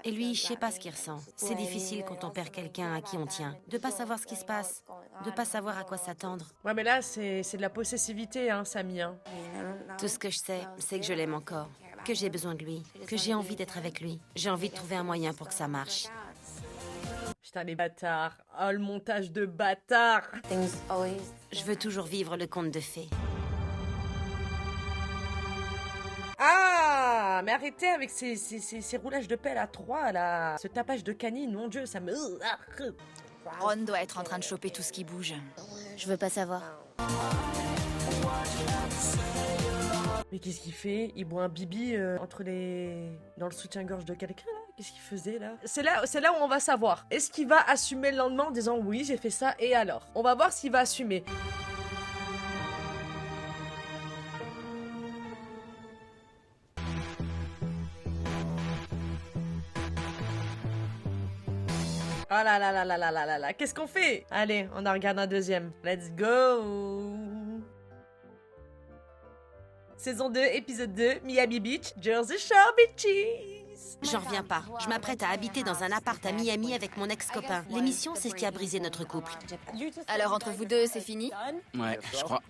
Et lui, je sais pas ce qu'il ressent. C'est difficile quand on perd quelqu'un à qui on tient. De pas savoir ce qui se passe. De pas savoir à quoi s'attendre. Ouais, mais là, c'est de la possessivité, hein, Samy, hein. Tout ce que je sais, c'est que je l'aime encore. Que j'ai besoin de lui. Que j'ai envie d'être avec lui. J'ai envie de trouver un moyen pour que ça marche. Putain, les bâtards. Oh, le montage de bâtards. Je veux toujours vivre le conte de fées. Ah, mais arrêtez avec ces roulages de pelle à 3, là. Ce tapage de canine, mon Dieu, ça me... Ron doit être en train de choper tout ce qui bouge. Je veux pas savoir. Mais qu'est-ce qu'il fait? Il boit un bibi dans le soutien-gorge de quelqu'un, là? Qu'est-ce qu'il faisait, là? C'est là où on va savoir. Est-ce qu'il va assumer le lendemain en disant « Oui, j'ai fait ça, et alors ?» On va voir s'il va assumer. Oh là là là là là là là là, qu'est-ce qu'on fait? Allez, on en regarde un deuxième. Let's go! Saison 2, épisode 2, Miami Beach, Jersey Shore Beaches! J'en reviens pas. Je m'apprête à habiter dans un appart à Miami avec mon ex-copain. L'émission, c'est ce qui a brisé notre couple. Alors entre vous deux, c'est fini? Ouais, je crois.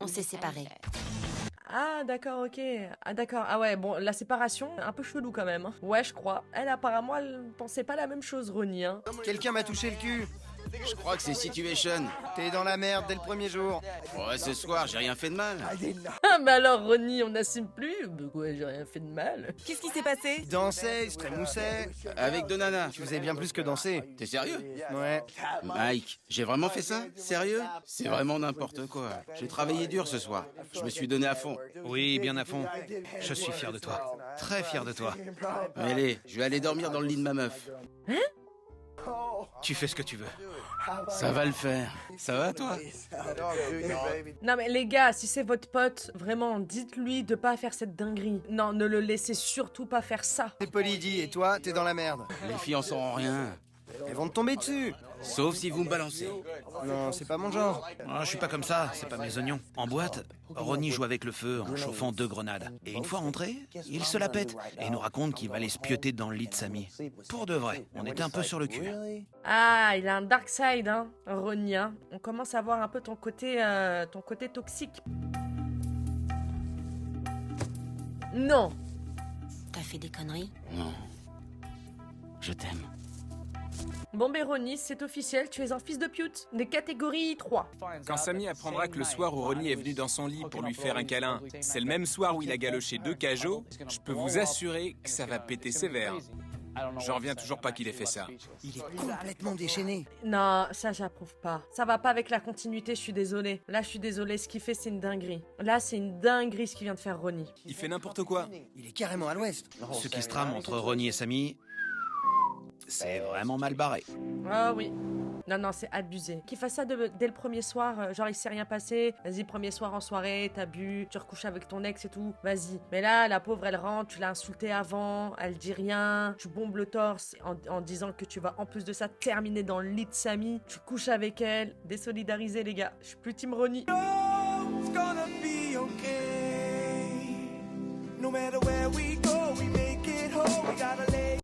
On s'est séparés. Ah d'accord, ok. Ah d'accord, ah ouais, bon, la séparation, un peu chelou quand même. Hein. Ouais, je crois. Elle, apparemment, elle pensait pas la même chose, Ronnie. Hein. Quelqu'un m'a touché le cul. Je crois que c'est Situation. T'es dans la merde dès le premier jour. Ouais, ce soir, j'ai rien fait de mal. Ah, mais alors, Ronnie, on n'assume plus? Bah quoi, j'ai rien fait de mal. Qu'est-ce qui s'est passé? Il dansait, il se trémoussait. Avec deux nanas. Tu faisais bien plus que danser. T'es sérieux? Ouais. Mike, j'ai vraiment fait ça? Sérieux? C'est vraiment n'importe quoi. J'ai travaillé dur ce soir. Je me suis donné à fond. Oui, bien à fond. Je suis fier de toi. Très fier de toi. Allez, je vais aller dormir dans le lit de ma meuf. Tu fais ce que tu veux. Ça va le faire. Ça va, toi? Non mais les gars, si c'est votre pote, vraiment, dites-lui de pas faire cette dinguerie. Non, ne le laissez surtout pas faire ça. C'est Polydie, et toi, t'es dans la merde. Les filles en sauront rien. Elles vont te tomber dessus. Sauf si vous me balancez. Non, c'est pas mon genre. Ah, je suis pas comme ça, c'est pas mes oignons. En boîte, Ronnie joue avec le feu en chauffant 2 grenades. Et une fois rentré, il se la pète et nous raconte qu'il va aller se pioter dans le lit de Samy. Pour de vrai, on était un peu sur le cul. Ah, il a un dark side, hein, Ronnie, hein. On commence à voir un peu ton côté toxique. Non. T'as fait des conneries? Non. Je t'aime. Bon ben Ronnie, c'est officiel, tu es un fils de pute. Des catégories 3. Quand Samy apprendra que le soir où Ronnie est venu dans son lit pour lui faire un câlin, c'est le même soir où il a galoché 2 cajots, je peux vous assurer que ça va péter sévère. J'en reviens toujours pas qu'il ait fait ça. Il est complètement déchaîné. Non, ça j'approuve pas. Ça va pas avec la continuité, je suis désolée. Là, je suis désolée, ce qu'il fait, c'est une dinguerie. Là, c'est une dinguerie ce qu'il vient de faire Ronnie. Il fait n'importe quoi. Il est carrément à l'ouest. Ce qui se trame entre Ronnie et Samy, c'est vraiment mal barré. Ah oui. Non, c'est abusé. Qu'il fasse ça dès le premier soir, genre il s'est rien passé, vas-y, premier soir en soirée, t'as bu, tu recouches avec ton ex et tout, vas-y. Mais là, la pauvre, elle rentre, tu l'as insultée avant, elle dit rien, tu bombes le torse en disant que tu vas en plus de ça terminer dans le lit de Samy, tu couches avec elle, désolidariser les gars, je suis plus Team Ronnie.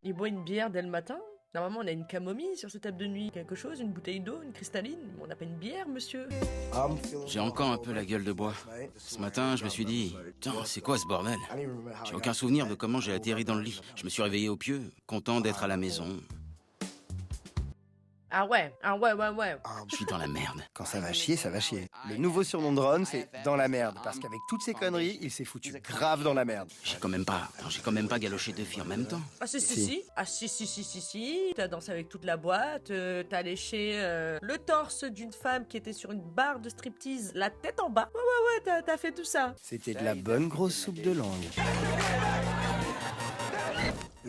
Il boit une bière dès le matin. Normalement, on a une camomille sur ce table de nuit. Quelque chose, une bouteille d'eau, une cristalline. On n'a pas une bière, monsieur. J'ai encore un peu la gueule de bois. Ce matin, je me suis dit, putain, c'est quoi ce bordel? J'ai aucun souvenir de comment j'ai atterri dans le lit. Je me suis réveillé au pieu, content d'être à la maison. Ah ouais. Je suis dans la merde. Quand ça va chier, ça va chier. Le nouveau surnom de Ron, c'est dans la merde. Parce qu'avec toutes ces conneries, il s'est foutu grave dans la merde. J'ai quand même pas galoché 2 filles en même temps. Ah si. Ah si. T'as dansé avec toute la boîte, t'as léché le torse d'une femme qui était sur une barre de striptease, la tête en bas. Ouais, t'as fait tout ça. C'était de la bonne grosse soupe de langue.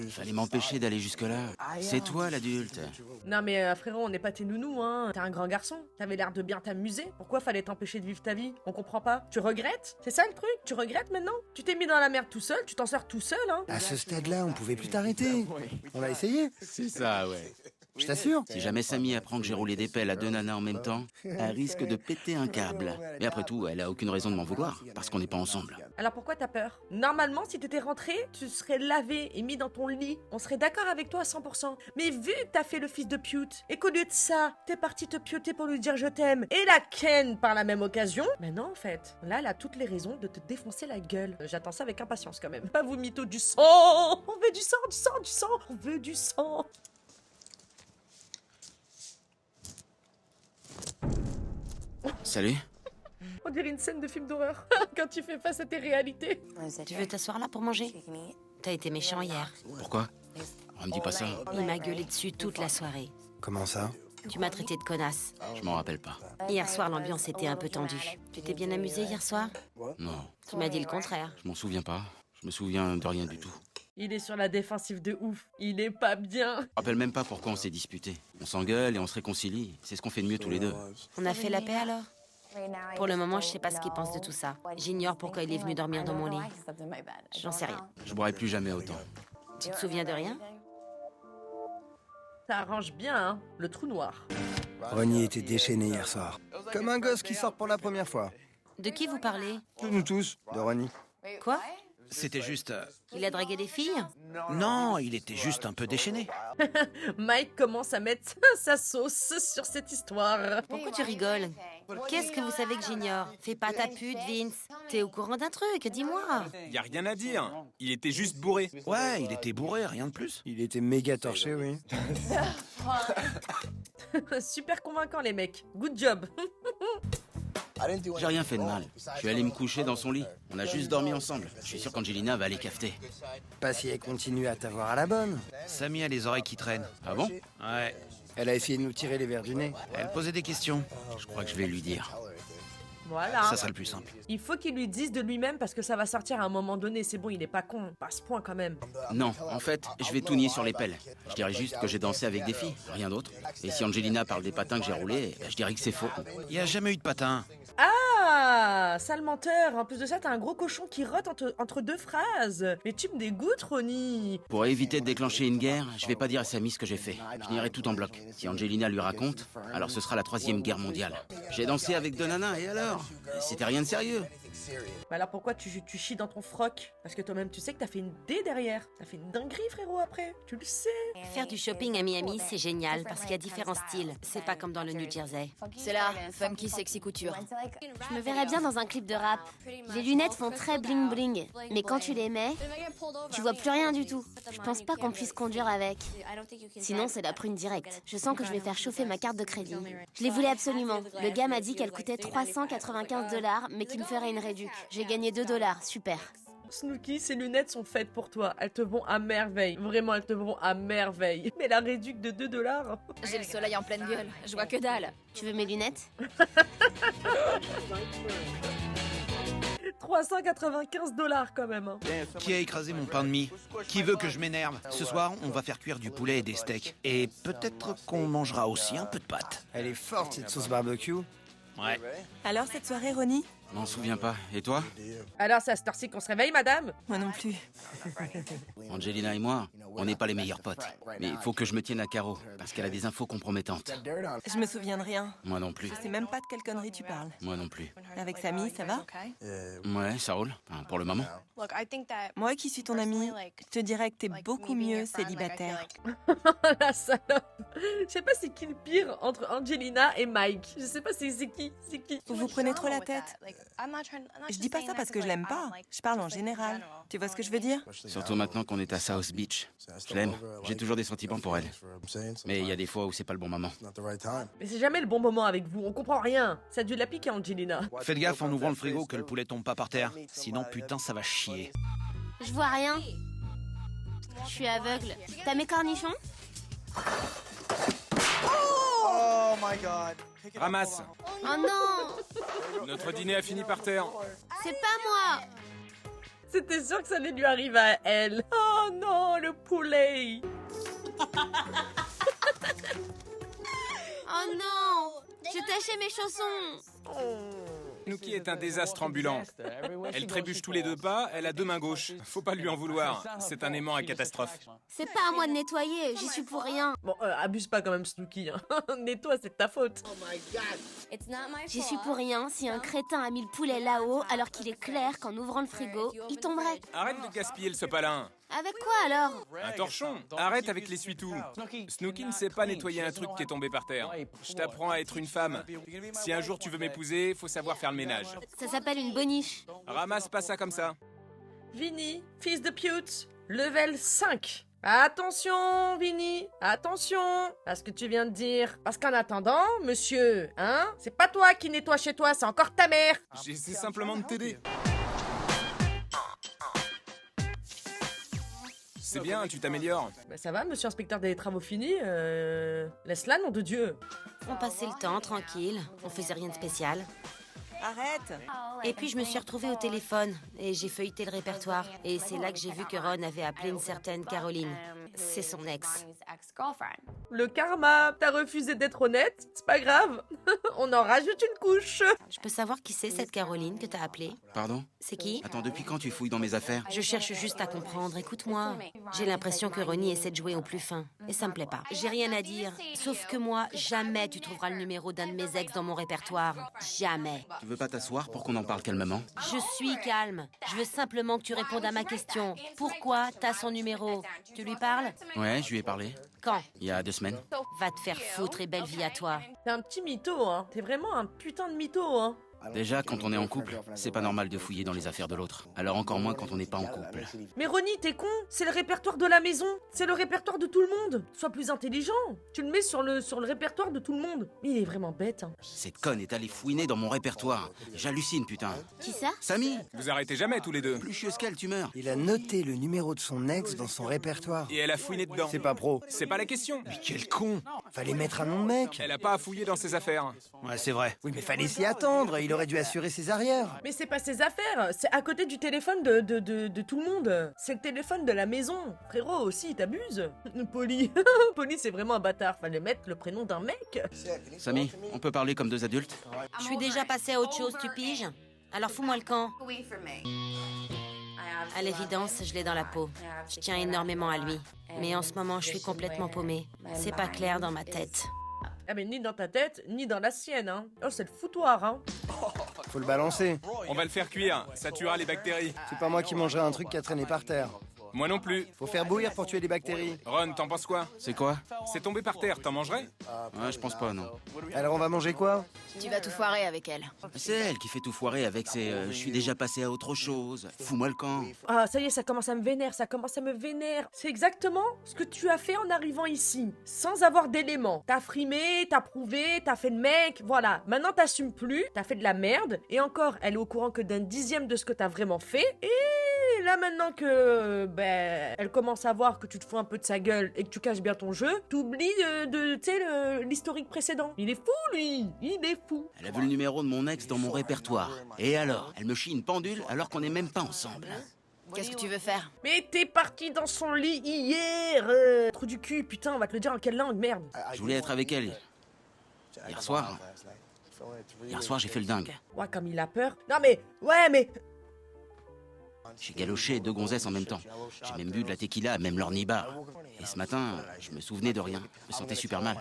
Fallait m'empêcher d'aller jusque-là. C'est toi l'adulte. Non mais frérot, on n'est pas tes nounous, hein. T'es un grand garçon, t'avais l'air de bien t'amuser. Pourquoi fallait t'empêcher de vivre ta vie? On comprend pas. Tu regrettes? C'est ça le truc? Tu regrettes maintenant? Tu t'es mis dans la merde tout seul, tu t'en sors tout seul, hein. À ce stade-là, on pouvait plus t'arrêter. On l'a essayé. C'est ça, ouais. Je t'assure. Si jamais Samy apprend que j'ai roulé des pelles à 2 nanas en même temps, elle risque de péter un câble. Mais après tout, elle a aucune raison de m'en vouloir, parce qu'on n'est pas ensemble. Alors pourquoi t'as peur? Normalement, si t'étais rentré, tu serais lavé et mis dans ton lit. On serait d'accord avec toi à 100%. Mais vu que t'as fait le fils de pute, et qu'au lieu de ça, t'es parti te pioter pour lui dire je t'aime, et la ken par la même occasion, mais non en fait, là, elle a toutes les raisons de te défoncer la gueule. J'attends ça avec impatience quand même. Pas vous mytho du sang. On veut du sang. On veut du sang. Salut. On dirait une scène de film d'horreur quand tu fais face à tes réalités. Tu veux t'asseoir là pour manger? T'as été méchant hier. Pourquoi? On me dit pas ça. Il m'a gueulé dessus toute la soirée. Comment ça? Tu m'as traité de connasse. Je m'en rappelle pas. Hier soir, l'ambiance était un peu tendue. Tu t'es bien amusé hier soir? Non. Tu m'as dit le contraire. Je m'en souviens pas. Je me souviens de rien du tout. Il est sur la défensive de ouf. Il est pas bien. Je me rappelle même pas pourquoi on s'est disputé. On s'engueule et on se réconcilie. C'est ce qu'on fait de mieux tous les deux. On a fait la paix alors? Pour le moment, je sais pas ce qu'il pense de tout ça. J'ignore pourquoi il est venu dormir dans mon lit. J'en sais rien. Je boirai plus jamais autant. Tu te souviens de rien? Ça arrange bien, hein, le trou noir. Ronnie était déchaîné hier soir. Comme un gosse qui sort pour la première fois. De qui vous parlez? De nous tous, de Ronnie. Quoi? C'était juste... Il a dragué des filles? Non, il était juste un peu déchaîné. Mike commence à mettre sa sauce sur cette histoire. Pourquoi tu rigoles? Qu'est-ce que vous savez que j'ignore? Fais pas ta pute, Vince. T'es au courant d'un truc, dis-moi. Y a rien à dire. Il était juste bourré. Ouais, il était bourré, rien de plus. Il était méga torché, oui. Super convaincant les mecs. Good job. J'ai rien fait de mal. Je suis allé me coucher dans son lit. On a juste dormi ensemble. Je suis sûr qu'Angelina va aller cafeter. Pas si elle continue à t'avoir à la bonne. Samy a les oreilles qui traînent. Ah bon? Ouais. Elle a essayé de nous tirer les verres du nez. Elle posait des questions. Je crois que je vais lui dire. Voilà. Ça sera le plus simple. Il faut qu'il lui dise de lui-même parce que ça va sortir à un moment donné. C'est bon, il est pas con. Pas à ce point quand même. Non, en fait, je vais tout nier sur les pelles. Je dirais juste que j'ai dansé avec des filles, rien d'autre. Et si Angelina parle des patins que j'ai roulés, je dirais que c'est faux. Il n'y a jamais eu de patin. Ah, sale menteur. En plus de ça, t'as un gros cochon qui rote entre deux phrases. Mais tu me dégoûtes, Ronnie. Pour éviter de déclencher une guerre, je vais pas dire à Samy ce que j'ai fait. Je nierai tout en bloc. Si Angelina lui raconte, alors ce sera la 3e guerre mondiale. J'ai dansé avec deux nanas, et alors? C'était rien de sérieux. Bah alors pourquoi tu chies dans ton froc? Parce que toi-même tu sais que t'as fait une D derrière. T'as fait une dinguerie, frérot, après. Tu le sais. Faire du shopping à Miami, c'est génial parce qu'il y a différents styles. C'est pas comme dans le New Jersey. C'est là, Funky Sexy Couture. Je me verrais bien dans un clip de rap. Les lunettes font très bling bling, mais quand tu les mets, tu vois plus rien du tout. Je pense pas qu'on puisse conduire avec. Sinon, c'est la prune directe. Je sens que je vais faire chauffer ma carte de crédit. Je les voulais absolument. Le gars m'a dit qu'elle coûtait 395 $, mais qu'il me ferait une réduc. J'ai gagné 2 $, super. Snooki, ces lunettes sont faites pour toi. Elles te vont à merveille. Vraiment, elles te vont à merveille. Mais la réduc de 2 $. J'ai le soleil en pleine gueule. Je vois que dalle. Tu veux mes lunettes? 395 $ quand même. Hein. Qui a écrasé mon pain de mie? Qui veut que je m'énerve? Ce soir, on va faire cuire du poulet et des steaks. Et peut-être qu'on mangera aussi un peu de pâtes. Elle est forte, cette sauce barbecue. Ouais. Alors, cette soirée, Ronnie? M'en souviens pas. Et toi? Alors, c'est à cette heure-ci qu'on se réveille, madame? Moi non plus. Angelina et moi, on n'est pas les meilleurs potes. Mais il faut que je me tienne à carreau, parce qu'elle a des infos compromettantes. Je me souviens de rien. Moi non plus. Je sais même pas de quelle connerie tu parles. Moi non plus. Avec Samy, ça va? Ouais, ça roule. Enfin, pour le moment. Moi qui suis ton amie, je te dirais que t'es beaucoup mieux célibataire. La salope. Je sais pas c'est qui le pire entre Angelina et Mike. Je sais pas c'est qui. C'est qui? Vous vous prenez trop la tête. Je dis pas ça parce que je l'aime pas. Je parle en général. Tu vois ce que je veux dire? Surtout maintenant qu'on est à South Beach. Je l'aime. J'ai toujours des sentiments pour elle. Mais il y a des fois où c'est pas le bon moment. Mais c'est jamais le bon moment avec vous. On comprend rien. Ça a dû la piquer, Angelina. Faites gaffe en ouvrant le frigo que le poulet tombe pas par terre. Sinon, putain, ça va chier. Je vois rien. Je suis aveugle. T'as mes cornichons? Oh my god. Ramasse. Oh non! Notre dîner a fini par terre. C'est pas moi! C'était sûr que ça allait lui arriver à elle. Oh non, le poulet. Oh non! J'ai taché mes chaussons! Snooki est un désastre ambulant. Elle trébuche tous les 2 pas, elle a 2 mains gauches. Faut pas lui en vouloir. C'est un aimant à catastrophe. C'est pas à moi de nettoyer, j'y suis pour rien. Bon, abuse pas quand même, Snooki. Hein. Nettoie, c'est de ta faute. J'y suis pour rien si un crétin a mis le poulet là-haut alors qu'il est clair qu'en ouvrant le frigo, il tomberait. Arrête de gaspiller le sopalin. Avec quoi alors? Un torchon. Arrête avec l'essuie-tout. Snooki ne sait pas nettoyer un truc qui est tombé par terre. Je t'apprends à être une femme. Si un jour tu veux m'épouser, faut savoir faire le ménage. Ça s'appelle une boniche. Ramasse pas ça comme ça. Vinny, fils de pute, level 5. Attention, Vinny, attention à ce que tu viens de dire. Parce qu'en attendant, monsieur, hein, c'est pas toi qui nettoie chez toi, c'est encore ta mère. J'essaie simplement de t'aider. C'est bien, tu t'améliores. Bah ça va, monsieur inspecteur des travaux finis, laisse-la, nom de Dieu. On passait le temps tranquille, on faisait rien de spécial. Arrête! Et puis je me suis retrouvée au téléphone et j'ai feuilleté le répertoire. Et c'est là que j'ai vu que Ron avait appelé une certaine Caroline. C'est son ex. Le karma, t'as refusé d'être honnête, c'est pas grave. On en rajoute une couche. Je peux savoir qui c'est cette Caroline que t'as appelée? Pardon? C'est qui? Attends, depuis quand tu fouilles dans mes affaires? Je cherche juste à comprendre, écoute-moi. J'ai l'impression que Ronnie essaie de jouer au plus fin. Et ça me plaît pas. J'ai rien à dire. Sauf que moi, jamais tu trouveras le numéro d'un de mes ex dans mon répertoire. Jamais. Tu veux pas t'asseoir pour qu'on en parle calmement? Je suis calme. Je veux simplement que tu répondes à ma question. Pourquoi t'as son numéro? Tu lui parles? Ouais, je lui ai parlé. Quand? Il y a 2 semaines. Va te faire foutre et belle vie à toi. T'es un petit mytho, hein. T'es vraiment un putain de mytho, hein. Déjà, quand on est en couple, c'est pas normal de fouiller dans les affaires de l'autre. Alors encore moins quand on n'est pas en couple. Mais Ronnie, t'es con. C'est le répertoire de la maison. C'est le répertoire de tout le monde. Sois plus intelligent. Tu le mets sur le répertoire de tout le monde. Mais il est vraiment bête, hein. Cette conne est allée fouiner dans mon répertoire. J'hallucine, putain. Qui ça? Samy. Vous arrêtez jamais tous les deux. Plus chieuse qu'elle, tu meurs. Il a noté le numéro de son ex dans son répertoire. Et elle a fouiné dedans. C'est pas pro. C'est pas la question. Mais quel con! Fallait mettre un nom de mec. Elle a pas à fouiller dans ses affaires. Ouais, c'est vrai. Oui, mais fallait s'y attendre. Il aurait dû assurer ses arrières. Mais c'est pas ses affaires. C'est à côté du téléphone de tout le monde. C'est le téléphone de la maison. Frérot, aussi, t'abuses. Polly. Polly, c'est vraiment un bâtard. Fallait mettre le prénom d'un mec. Samy, on peut parler comme deux adultes? Je suis déjà passée à autre chose, tu piges? Alors fous-moi le camp. À l'évidence, je l'ai dans la peau. Je tiens énormément à lui. Mais en ce moment, je suis complètement paumée. C'est pas clair dans ma tête. Ah mais ni dans ta tête, ni dans la sienne, hein. Oh, c'est le foutoir, hein. Faut le balancer. On va le faire cuire, ça tuera les bactéries. C'est pas moi qui mangerai un truc qui a traîné par terre. Moi non plus. Faut faire bouillir pour tuer les bactéries. Ron, t'en penses quoi? C'est quoi? C'est tombé par terre, t'en mangerais? Ouais, je pense pas, non. Alors on va manger quoi? Tu vas tout foirer avec elle. C'est elle qui fait tout foirer avec ses je suis déjà passé à autre chose. Fous-moi le camp. Ah, ça y est, ça commence à me vénère, ça commence à me vénère. C'est exactement ce que tu as fait en arrivant ici, sans avoir d'éléments. T'as frimé, t'as prouvé, t'as fait le mec, voilà. Maintenant, t'assumes plus, t'as fait de la merde, et encore, elle est au courant que d'un dixième de ce que t'as vraiment fait, et là, maintenant que, elle commence à voir que tu te fous un peu de sa gueule et que tu caches bien ton jeu, t'oublies tu sais, l'historique précédent. Il est fou, lui. Il est fou. Elle a vu le numéro de mon ex dans mon répertoire. Et alors? Elle me chie une pendule alors qu'on n'est même pas ensemble. Qu'est-ce que tu veux faire? Mais t'es parti dans son lit hier. Trou du cul, putain, on va te le dire en quelle langue, merde. Je voulais être avec elle. Hier soir, j'ai fait le dingue. Ouais, comme il a peur. Non mais, ouais, mais... J'ai galoché 2 gonzesses en même temps. J'ai même bu de la tequila, même l'ornibar. Et ce matin, je me souvenais de rien. Je me sentais super mal.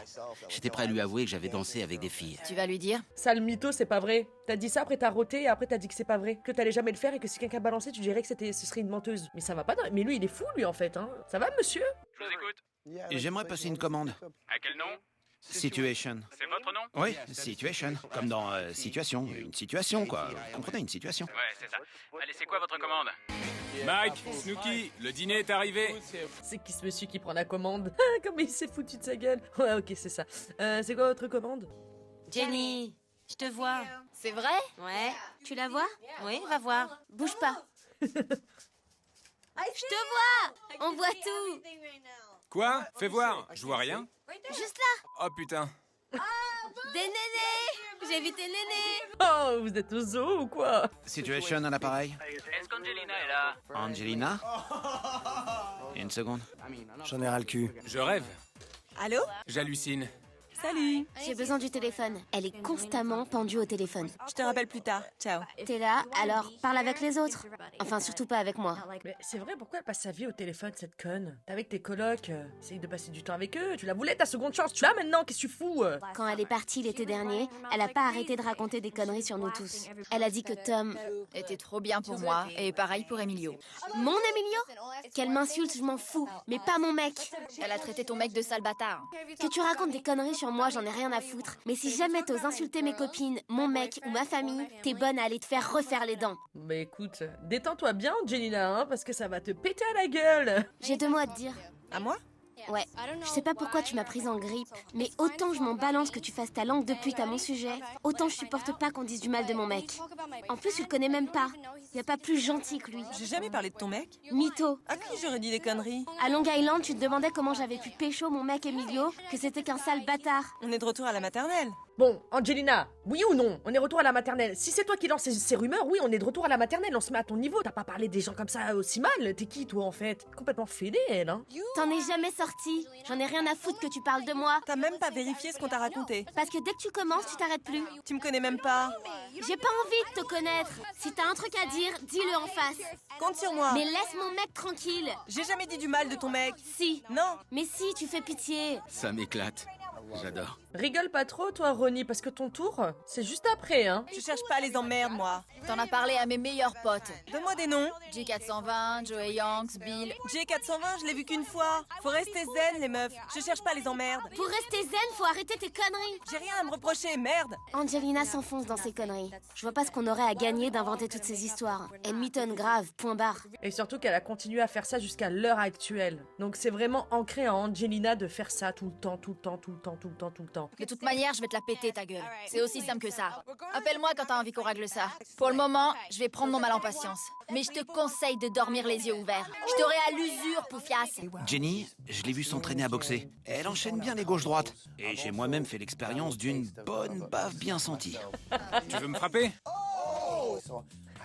J'étais prêt à lui avouer que j'avais dansé avec des filles. Tu vas lui dire? Sale mytho, c'est pas vrai. T'as dit ça, après t'as roté, et après t'as dit que c'est pas vrai. Que t'allais jamais le faire et que si quelqu'un balançait, tu dirais que ce serait une menteuse. Mais ça va pas, mais lui, il est fou, lui, en fait, hein. Ça va, monsieur? Je vous écoute. Et j'aimerais passer une commande. À quel nom? Situation. C'est votre nom? Oui, situation. Comme dans situation. Une situation, quoi. Vous comprenez, une situation. Ouais, c'est ça. Allez, c'est quoi votre commande? Mike, Snooki, le dîner est arrivé. C'est qui ce monsieur qui prend la commande? Comme il s'est foutu de sa gueule. Ouais, ok, c'est ça. C'est quoi votre commande? Jenny, je te vois. C'est vrai? Ouais. Tu la vois? Oui, va voir. Bouge pas. Je te vois! On voit tout! Quoi? Fais voir. Je vois rien. Juste là! Oh putain. Des nénés! J'ai vu tes nénés! Oh, vous êtes au zoo ou quoi? Situation, un appareil. Est-ce qu'Angelina est là? Angelina? Une seconde. J'en ai ras le cul. Je rêve. Allô? J'hallucine. Salut. J'ai besoin du téléphone. Elle est constamment pendue au téléphone. Je te rappelle plus tard. Ciao. T'es là, alors parle avec les autres. Enfin, surtout pas avec moi. Mais c'est vrai, pourquoi elle passe sa vie au téléphone, cette conne? T'es avec tes colocs, essaye de passer du temps avec eux. Tu la voulais, ta seconde chance. Tu l'as maintenant, qu'est-ce que tu fous? Quand elle est partie l'été dernier, elle a pas arrêté de raconter des conneries sur nous tous. Elle a dit que Tom... était trop bien pour moi, et pareil pour Emilio. Mon Emilio? Qu'elle m'insulte, je m'en fous. Mais pas mon mec. Elle a traité ton mec de sale bâtard. Que tu racontes des conneries sur moi, j'en ai rien à foutre. Mais si jamais t'oses insulter mes copines, mon mec ou ma famille, t'es bonne à aller te faire refaire les dents. Bah écoute, détends-toi bien, Jenina, hein, parce que ça va te péter à la gueule. J'ai 2 mots à te dire. À moi? Ouais, je sais pas pourquoi tu m'as prise en grippe, mais autant je m'en balance que tu fasses ta langue de pute à mon sujet, autant je supporte pas qu'on dise du mal de mon mec. En plus, tu le connais même pas. Y a pas plus gentil que lui. J'ai jamais parlé de ton mec. Mytho. À qui j'aurais dit des conneries? À Long Island, tu te demandais comment j'avais pu pécho mon mec Emilio, que c'était qu'un sale bâtard. On est de retour à la maternelle. Bon, Angelina, oui ou non? On est retour à la maternelle. Si c'est toi qui lance ces rumeurs, oui, on est de retour à la maternelle. On se met à ton niveau. T'as pas parlé des gens comme ça aussi mal. T'es qui, toi, en fait? Complètement fédé, elle, hein? T'en es jamais sorti. J'en ai rien à foutre que tu parles de moi. T'as même pas vérifié ce qu'on t'a raconté. Parce que dès que tu commences, tu t'arrêtes plus. Tu me connais même pas. J'ai pas envie de te connaître. Si t'as un truc à dire, dis-le en face. Compte sur moi. Mais laisse mon mec tranquille. J'ai jamais dit du mal de ton mec. Si. Non. Mais si, tu fais pitié. Ça m'éclate. J'adore. Rigole pas trop, toi, Ronnie, parce que ton tour, c'est juste après, hein. Je cherche pas les emmerdes, moi. T'en as parlé à mes meilleurs potes. Donne-moi des noms. J420, Joey Yanks, Bill. J420, je l'ai vu qu'une fois. Faut rester zen, les meufs. Je cherche pas les emmerdes. Pour rester zen, faut arrêter tes conneries. J'ai rien à me reprocher, merde. Angelina s'enfonce dans ses conneries. Je vois pas ce qu'on aurait à gagner d'inventer toutes ces histoires. Elle mitonne grave, point barre. Et surtout qu'elle a continué à faire ça jusqu'à l'heure actuelle. Donc c'est vraiment ancré en Angelina de faire ça tout le temps, tout le temps, tout le temps, tout le temps, tout le temps. De toute manière, je vais te la péter, ta gueule. C'est aussi simple que ça. Appelle-moi quand t'as envie qu'on règle ça. Pour le moment, je vais prendre mon mal en patience. Mais je te conseille de dormir les yeux ouverts. Je t'aurai à l'usure, poufiasse. Jenny, je l'ai vue s'entraîner à boxer. Elle enchaîne bien les gauches-droites. Et j'ai moi-même fait l'expérience d'une bonne baffe bien sentie. Tu veux me frapper?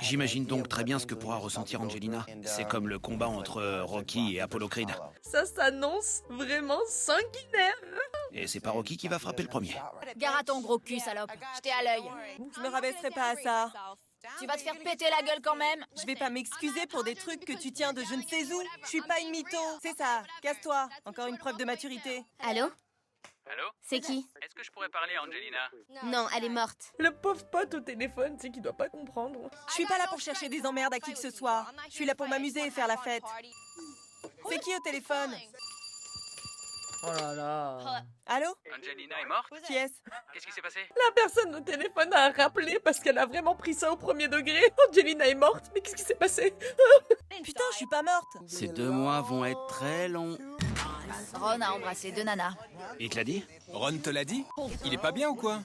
J'imagine donc très bien ce que pourra ressentir Angelina. C'est comme le combat entre Rocky et Apollo Creed. Ça s'annonce vraiment sanguinaire. Et c'est pas Rocky qui va frapper le premier. Gare à ton gros cul, salope. Je t'ai à l'œil. Je me rabaisserai pas à ça. Tu vas te faire péter la gueule quand même. Je vais pas m'excuser pour des trucs que tu tiens de je ne sais où. Je suis pas une mytho. C'est ça. Casse-toi. Encore une preuve de maturité. Allô? Allô? C'est qui? Est-ce que je pourrais parler à Angelina? Non, elle est morte. Le pauvre pote au téléphone, c'est qu'il doit pas comprendre. Je suis pas là pour chercher des emmerdes à qui que ce soit. Je suis là pour m'amuser et faire la fête. C'est qui au téléphone? Oh là là. Allô? Angelina est morte? Qui est-ce? Qu'est-ce qui s'est passé? La personne au téléphone a rappelé parce qu'elle a vraiment pris ça au premier degré. Angelina est morte, mais qu'est-ce qui s'est passé? Putain, je suis pas morte. Ces 2 mois vont être très longs. Ron a embrassé 2 nanas. Il te l'a dit? Ron te l'a dit? Il est pas bien ou quoi?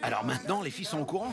Alors maintenant, les filles sont au courant?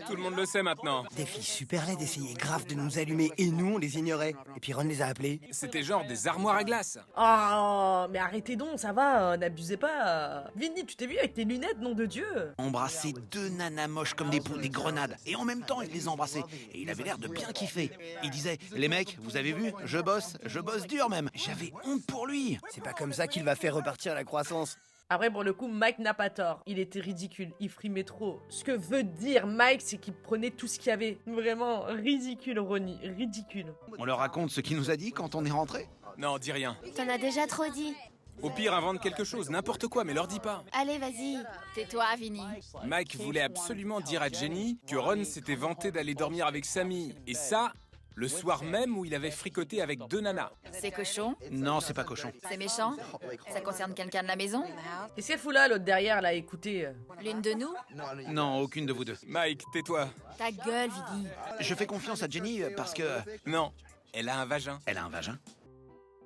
Tout le monde le sait maintenant. Des filles super laides essayaient grave de nous allumer et nous on les ignorait. Et puis Ron les a appelées. C'était genre des armoires à glace. Oh, mais arrêtez donc, ça va, n'abusez pas. Vinny, tu t'es vu avec tes lunettes, nom de Dieu. Embrasser 2 nanas moches comme des grenades. Et en même temps, il les embrassait. Et il avait l'air de bien kiffer. Il disait, les mecs, vous avez vu? Je bosse dur même. J'avais honte pour lui. C'est pas comme ça qu'il va faire repartir la croissance. Après, pour le coup, Mike n'a pas tort. Il était ridicule, il frimait trop. Ce que veut dire Mike, c'est qu'il prenait tout ce qu'il y avait. Vraiment ridicule, Ronnie, ridicule. On leur raconte ce qu'il nous a dit quand on est rentré? Non, dis rien. T'en as déjà trop dit. Au pire, invente quelque chose, n'importe quoi, mais leur dis pas. Allez, vas-y. Tais-toi, Vinny. Mike voulait absolument dire à Jenny que Ron s'était vanté d'aller dormir avec Sammy. Et ça, le soir même où il avait fricoté avec 2 nanas. C'est cochon? Non, c'est pas cochon. C'est méchant? Ça concerne quelqu'un de la maison? Qu'est-ce qu'elle fout là, l'autre derrière, là, écoutez? L'une de nous? Non, aucune de vous deux. Mike, tais-toi. Ta gueule, Vinny. Je fais confiance à Jenny parce que... Non, elle a un vagin. Elle a un vagin.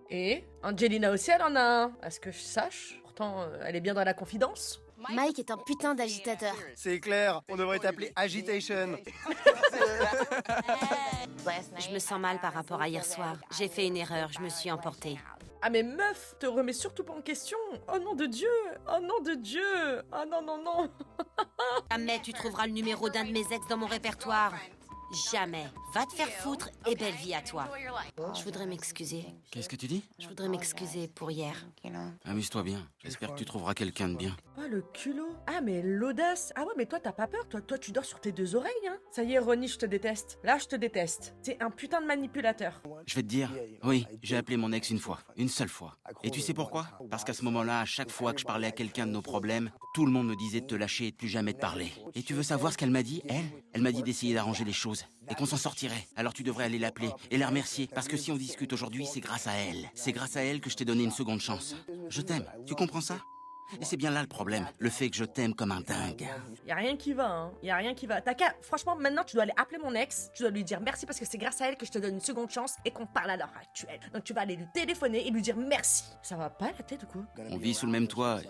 Et Angelina aussi, elle en a un. À ce que je sache. Pourtant, elle est bien dans la confidence. Mike est un putain d'agitateur. C'est clair, on devrait t'appeler Agitation. Je me sens mal par rapport à hier soir. J'ai fait une erreur, je me suis emportée. Ah mais meuf, te remets surtout pas en question. Oh nom de Dieu. Oh nom de Dieu. Oh non, non, non. Jamais tu trouveras le numéro d'un de mes ex dans mon répertoire. Jamais. Va te faire foutre et belle vie à toi. Je voudrais m'excuser. Qu'est-ce que tu dis? Je voudrais m'excuser pour hier. Amuse-toi bien. J'espère que tu trouveras quelqu'un de bien. Oh le culot. Ah mais l'audace. Ah ouais mais toi t'as pas peur, toi tu dors sur tes 2 oreilles hein. Ça y est Ronnie, je te déteste. Là je te déteste. T'es un putain de manipulateur. Je vais te dire, oui, j'ai appelé mon ex une fois, une seule fois. Et tu sais pourquoi? Parce qu'à ce moment-là, à chaque fois que je parlais à quelqu'un de nos problèmes, tout le monde me disait de te lâcher et de plus jamais te parler. Et tu veux savoir ce qu'elle m'a dit, elle? Elle m'a dit d'essayer d'arranger les choses et qu'on s'en sortirait. Alors tu devrais aller l'appeler et la remercier parce que si on discute aujourd'hui, c'est grâce à elle. C'est grâce à elle que je t'ai donné une seconde chance. Je t'aime, tu comprends ça? Et c'est bien là le problème, le fait que je t'aime comme un dingue. Y a rien qui va, hein. Y a rien qui va. T'as qu'à... Franchement, maintenant, tu dois aller appeler mon ex. Tu dois lui dire merci parce que c'est grâce à elle que je te donne une seconde chance et qu'on parle à l'heure actuelle. Donc tu vas aller lui téléphoner et lui dire merci. Ça va pas la tête ou quoi? On vit sous le même toit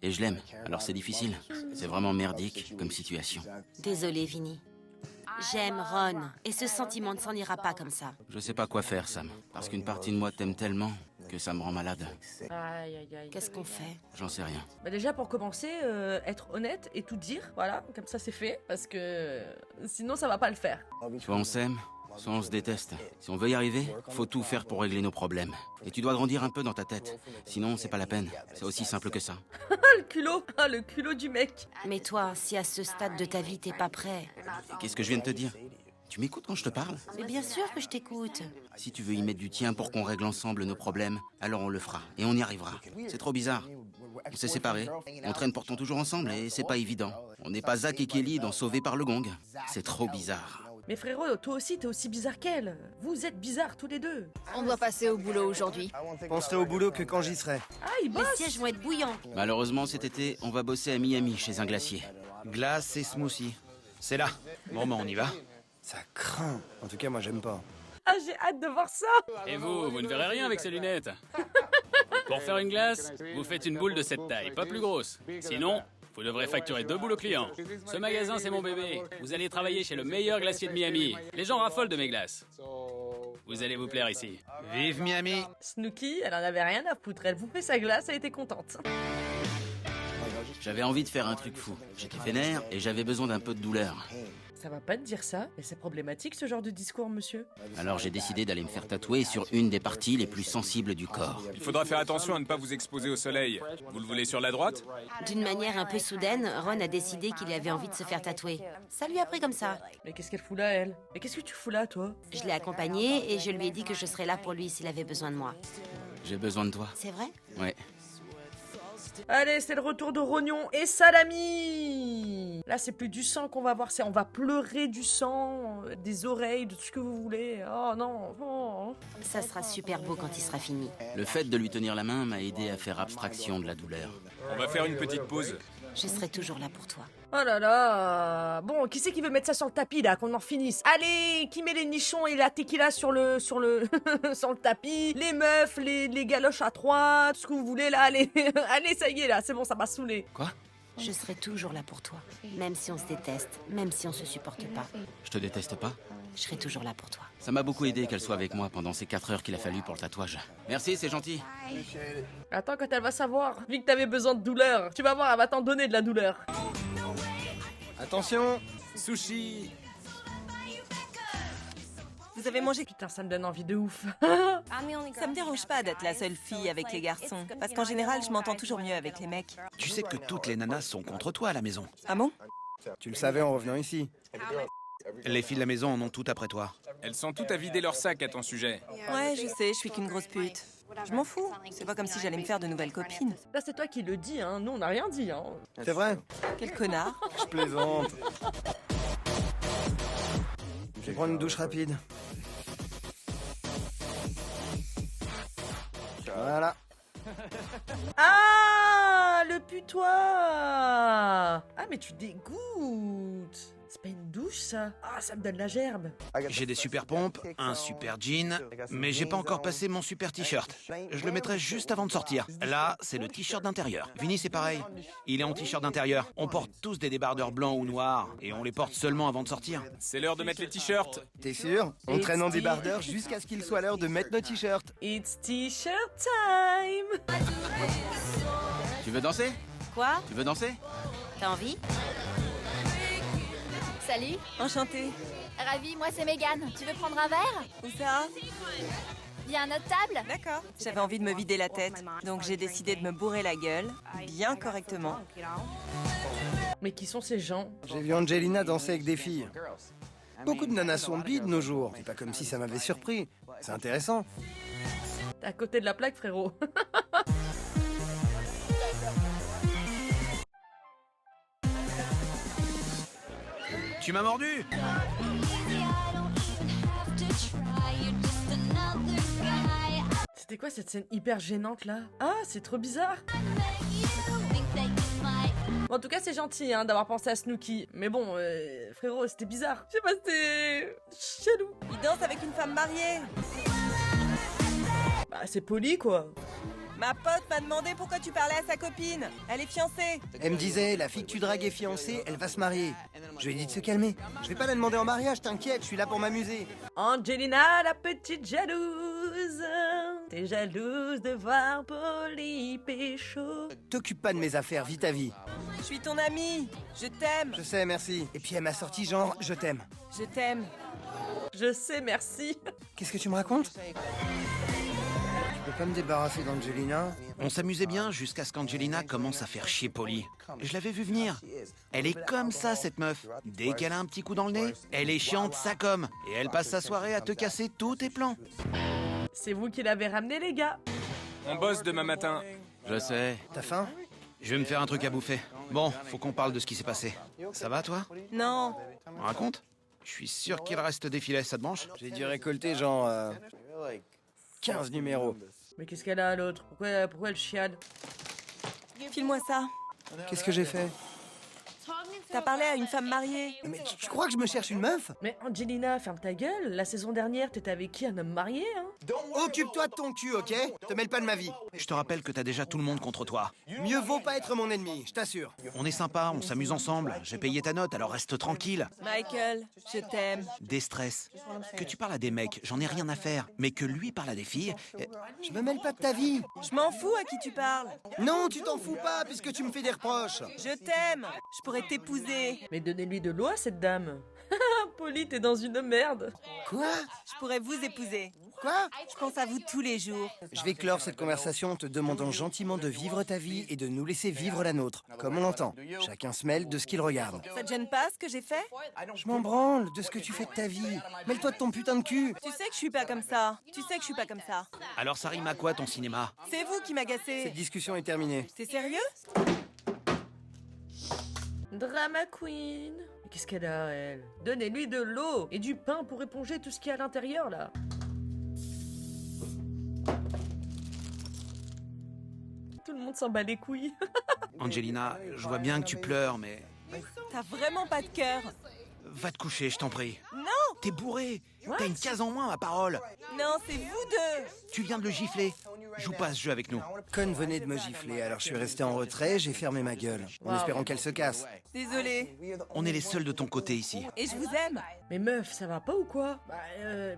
et je l'aime. Alors c'est difficile. C'est vraiment merdique comme situation. Désolée, Vinny. J'aime Ron, et ce sentiment ne s'en ira pas comme ça. Je sais pas quoi faire, Sam. Parce qu'une partie de moi t'aime tellement que ça me rend malade. Aïe, aïe, aïe. Qu'est-ce qu'on fait? J'en sais rien. Bah déjà pour commencer, être honnête et tout dire, voilà, comme ça c'est fait, parce que sinon ça va pas le faire. Soit on s'aime, soit on se déteste. Si on veut y arriver, faut tout faire pour régler nos problèmes. Et tu dois grandir un peu dans ta tête. Sinon, c'est pas la peine. C'est aussi simple que ça. Ah le culot du mec. Mais toi, si à ce stade de ta vie t'es pas prêt... Qu'est-ce que je viens de te dire? Tu m'écoutes quand je te parle? Mais bien sûr que je t'écoute. Si tu veux y mettre du tien pour qu'on règle ensemble nos problèmes, alors on le fera. Et on y arrivera. C'est trop bizarre. On s'est séparés. On traîne pourtant toujours ensemble et c'est pas évident. On n'est pas Zach et Kelly dans Sauvés par le Gong. C'est trop bizarre. Mais frérot, toi aussi, t'es aussi bizarre qu'elle. Vous êtes bizarres tous les deux. On doit passer au boulot aujourd'hui. Je penserai au boulot que quand j'y serai. Ah, il Les bosse. sièges vont être bouillants. Malheureusement, cet été, on va bosser à Miami chez un glacier. Glace et smoothie. C'est là. Bon, on y va. Ça craint. En tout cas, moi, j'aime pas. Ah, j'ai hâte de voir ça. Et vous ne verrez rien avec ces lunettes. Pour faire une glace, vous faites une boule de cette taille, pas plus grosse. Sinon, vous devrez facturer 2 boules aux clients. Ce magasin, c'est mon bébé. Vous allez travailler chez le meilleur glacier de Miami. Les gens raffolent de mes glaces. Vous allez vous plaire ici. Vive Miami! Snooki, elle en avait rien à foutre. Elle vous fait sa glace, elle était contente. J'avais envie de faire un truc fou. J'étais vénère et j'avais besoin d'un peu de douleur. Ça va pas te dire ça, mais c'est problématique ce genre de discours, monsieur. Alors j'ai décidé d'aller me faire tatouer sur une des parties les plus sensibles du corps. Il faudra faire attention à ne pas vous exposer au soleil. Vous le voulez sur la droite? D'une manière un peu soudaine, Ron a décidé qu'il avait envie de se faire tatouer. Ça lui a pris comme ça. Mais qu'est-ce qu'elle fout là, elle? Mais qu'est-ce que tu fous là, toi? Je l'ai accompagné et je lui ai dit que je serais là pour lui s'il avait besoin de moi. J'ai besoin de toi. C'est vrai? Ouais. Allez, c'est le retour de Rognon et Salami. Là, c'est plus du sang qu'on va voir, c'est on va pleurer du sang, des oreilles, de tout ce que vous voulez. Oh non. Oh. Ça sera super beau quand il sera fini. Le fait de lui tenir la main m'a aidé à faire abstraction de la douleur. On va faire une petite pause. Je serai toujours là pour toi. Oh là là. Bon, qui c'est qui veut mettre ça sur le tapis là, qu'on en finisse? Allez, qui met les nichons et la tequila sur le sur le tapis? Les meufs, les galoches à 3, tout ce que vous voulez là, allez. Allez, ça y est là, c'est bon, ça m'a saoulé. Quoi? Je serai toujours là pour toi. Même si on se déteste, même si on se supporte pas. Je te déteste pas? Je serai toujours là pour toi. Ça m'a beaucoup aidé qu'elle soit avec moi pendant ces 4 heures qu'il a fallu pour le tatouage. Merci, c'est gentil. Attends, quand elle va savoir, vu que t'avais besoin de douleur, tu vas voir, elle va t'en donner de la douleur. Attention! Sushi! Vous avez mangé? Putain, ça me donne envie de ouf. Ça me dérange pas d'être la seule fille avec les garçons. Parce qu'en général, je m'entends toujours mieux avec les mecs. Tu sais que toutes les nanas sont contre toi à la maison. Ah bon? Tu le savais en revenant ici. Les filles de la maison en ont toutes après toi. Elles sont toutes à vider leur sac à ton sujet. Ouais, je sais, je suis qu'une grosse pute. Je m'en fous. C'est pas comme si j'allais me faire de nouvelles copines. Là, c'est toi qui le dis, hein. Nous, on n'a rien dit, hein. C'est vrai? Quel connard. Je plaisante. Je vais prendre une douche rapide. Voilà. Ah, le putois. Ah, mais tu dégoûtes. C'est pas une douche, ça. Ah, ça me donne la gerbe. J'ai des super pompes, un super jean, mais j'ai pas encore passé mon super t-shirt. Je le mettrai juste avant de sortir. Là, c'est le t-shirt d'intérieur. Vinny, c'est pareil. Il est en t-shirt d'intérieur. On porte tous des débardeurs blancs ou noirs, et on les porte seulement avant de sortir. C'est l'heure de mettre les t-shirts. T'es sûr? On traîne en débardeur jusqu'à ce qu'il soit l'heure de mettre nos t-shirts. It's t-shirt time. Tu veux danser? Quoi? Tu veux danser? T'as envie? Salut, Enchantée. ravi, moi c'est Mégane. Tu veux prendre un verre? Où ça? Viens à notre table. D'accord. J'avais envie de me vider la tête, donc j'ai décidé de me bourrer la gueule, bien correctement. Mais qui sont ces gens? J'ai vu Angelina danser avec des filles. Beaucoup de nanas sont bi de nos jours. C'est pas comme si ça m'avait surpris. C'est intéressant. T'es à côté de la plaque, frérot. Tu m'as mordu! C'était quoi cette scène hyper gênante là? Ah, c'est trop bizarre. Bon, en tout cas, c'est gentil hein, d'avoir pensé à Snooki. Mais bon, frérot, c'était bizarre. Je sais pas, c'était chelou. Il danse avec une femme mariée. Bah, c'est poli quoi. Ma pote m'a demandé pourquoi tu parlais à sa copine. Elle est fiancée. Elle me disait, la fille que tu dragues est fiancée, elle va se marier. Je lui ai dit de se calmer. Je vais pas la demander en mariage, t'inquiète, je suis là pour m'amuser. Angelina, la petite jalouse. T'es jalouse de voir Polly pécho. T'occupe pas de mes affaires, vis ta vie. Je suis ton amie. Je t'aime. Je sais, merci. Et puis elle m'a sorti genre, je t'aime. Je t'aime. Je sais, merci. Qu'est-ce que tu me racontes? Je peux pas me débarrasser d'Angelina? On s'amusait bien jusqu'à ce qu'Angelina commence à faire chier Polly. Je l'avais vu venir. Elle est comme ça, cette meuf. Dès qu'elle a un petit coup dans le nez, elle est chiante, ça comme. Et elle passe sa soirée à te casser tous tes plans. C'est vous qui l'avez ramené, les gars. On bosse demain matin. Je sais. T'as faim? Je vais me faire un truc à bouffer. Bon, faut qu'on parle de ce qui s'est passé. Ça va, toi? Non. Raconte. Je suis sûr qu'il reste des filets, ça te branche? J'ai dû récolter genre 15 numéros. Mais qu'est-ce qu'elle a l'autre? Pourquoi elle chiale? File-moi ça. Qu'est-ce que j'ai fait? T'as parlé à une femme mariée. Mais tu crois que je me cherche une meuf? Mais Angelina, ferme ta gueule. La saison dernière, t'étais avec qui? Un homme marié, hein? Occupe-toi de ton cul, ok? Te mêle pas de ma vie. Je te rappelle que t'as déjà tout le monde contre toi. Mieux vaut pas être mon ennemi, je t'assure. On est sympa, on s'amuse ensemble. J'ai payé ta note, alors reste tranquille. Michael, je t'aime. Des stress. Que tu parles à des mecs, j'en ai rien à faire. Mais que lui parle à des filles... Je me mêle pas de ta vie. Je m'en fous à qui tu parles. Non, tu t'en fous pas, puisque tu me fais des reproches. Je t'aime. Je pourrais t'épouser. Mais donnez-lui de l'eau à cette dame. Polly, t'es dans une merde. Quoi? Je pourrais vous épouser. Quoi? Je pense à vous tous les jours. Je vais clore cette conversation en te demandant gentiment de vivre ta vie et de nous laisser vivre la nôtre, comme on l'entend. Chacun se mêle de ce qu'il regarde. Ça te gêne pas ce que j'ai fait? Je m'en branle de ce que tu fais de ta vie. Mêle-toi de ton putain de cul. Tu sais que je suis pas comme ça. Tu sais que je suis pas comme ça. Alors ça rime à quoi ton cinéma? C'est vous qui m'agacez. Cette discussion est terminée. T'es sérieux? Drama queen. Mais qu'est-ce qu'elle a, elle? Donnez-lui de l'eau et du pain pour éponger tout ce qu'il y a à l'intérieur, là. Tout le monde s'en bat les couilles. Angelina, je vois bien que tu pleures, mais... T'as vraiment pas de cœur. Va te coucher, je t'en prie. Non! T'es bourré. What? T'as une case en moins, ma parole. Non, c'est vous deux. Tu viens de le gifler. Joue pas à ce jeu avec nous. Con venait de me gifler, alors je suis resté en retrait, j'ai fermé ma gueule, en Wow. espérant qu'elle se casse. Désolée. On est les seuls de ton côté ici. Et je vous aime. Mais meuf, ça va pas ou quoi?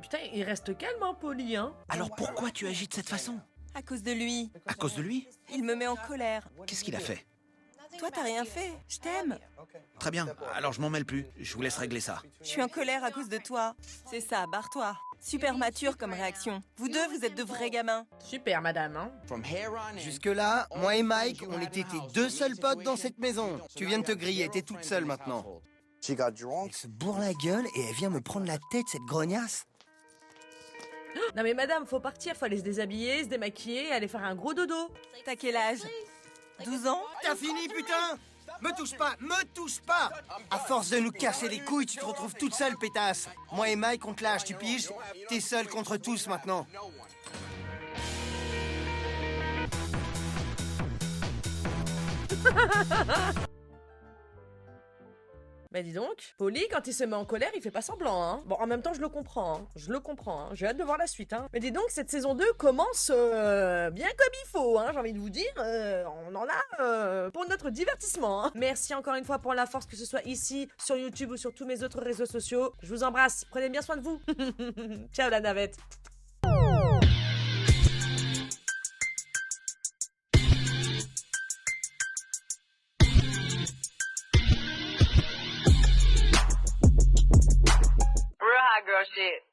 Putain, il reste calme, hein, Polly, hein? Alors pourquoi tu agis de cette façon? À cause de lui. À cause de lui? Il me met en colère. Qu'est-ce qu'il a fait? Toi, t'as rien fait. Je t'aime. Très bien, alors je m'en mêle plus. Je vous laisse régler ça. Je suis en colère à cause de toi. C'est ça, barre-toi. Super mature comme réaction. Vous deux, vous êtes de vrais gamins. Super, madame, hein? Jusque-là, moi et Mike, on était tes deux seuls potes dans cette maison. Tu viens de te griller, t'es toute seule maintenant. Elle se bourre la gueule et elle vient me prendre la tête, cette grognasse. Non mais madame, faut partir, faut aller se déshabiller, se démaquiller, aller faire un gros dodo. T'as quel âge? 12 ans? T'as fini, putain? Me touche pas, me touche pas! À force de nous casser les couilles, tu te retrouves toute seule, pétasse. Moi et Mike, on te lâche, tu piges? T'es seule contre tous maintenant. Bah dis donc, Polly, quand il se met en colère, il fait pas semblant, hein. Bon, en même temps, je le comprends, hein. Je le comprends, hein. J'ai hâte de voir la suite, hein. Mais dis donc, cette saison 2 commence bien comme il faut, hein. J'ai envie de vous dire, on en a pour notre divertissement, hein. Merci encore une fois pour la force, que ce soit ici, sur YouTube ou sur tous mes autres réseaux sociaux. Je vous embrasse, prenez bien soin de vous. Ciao la navette. Girl shit.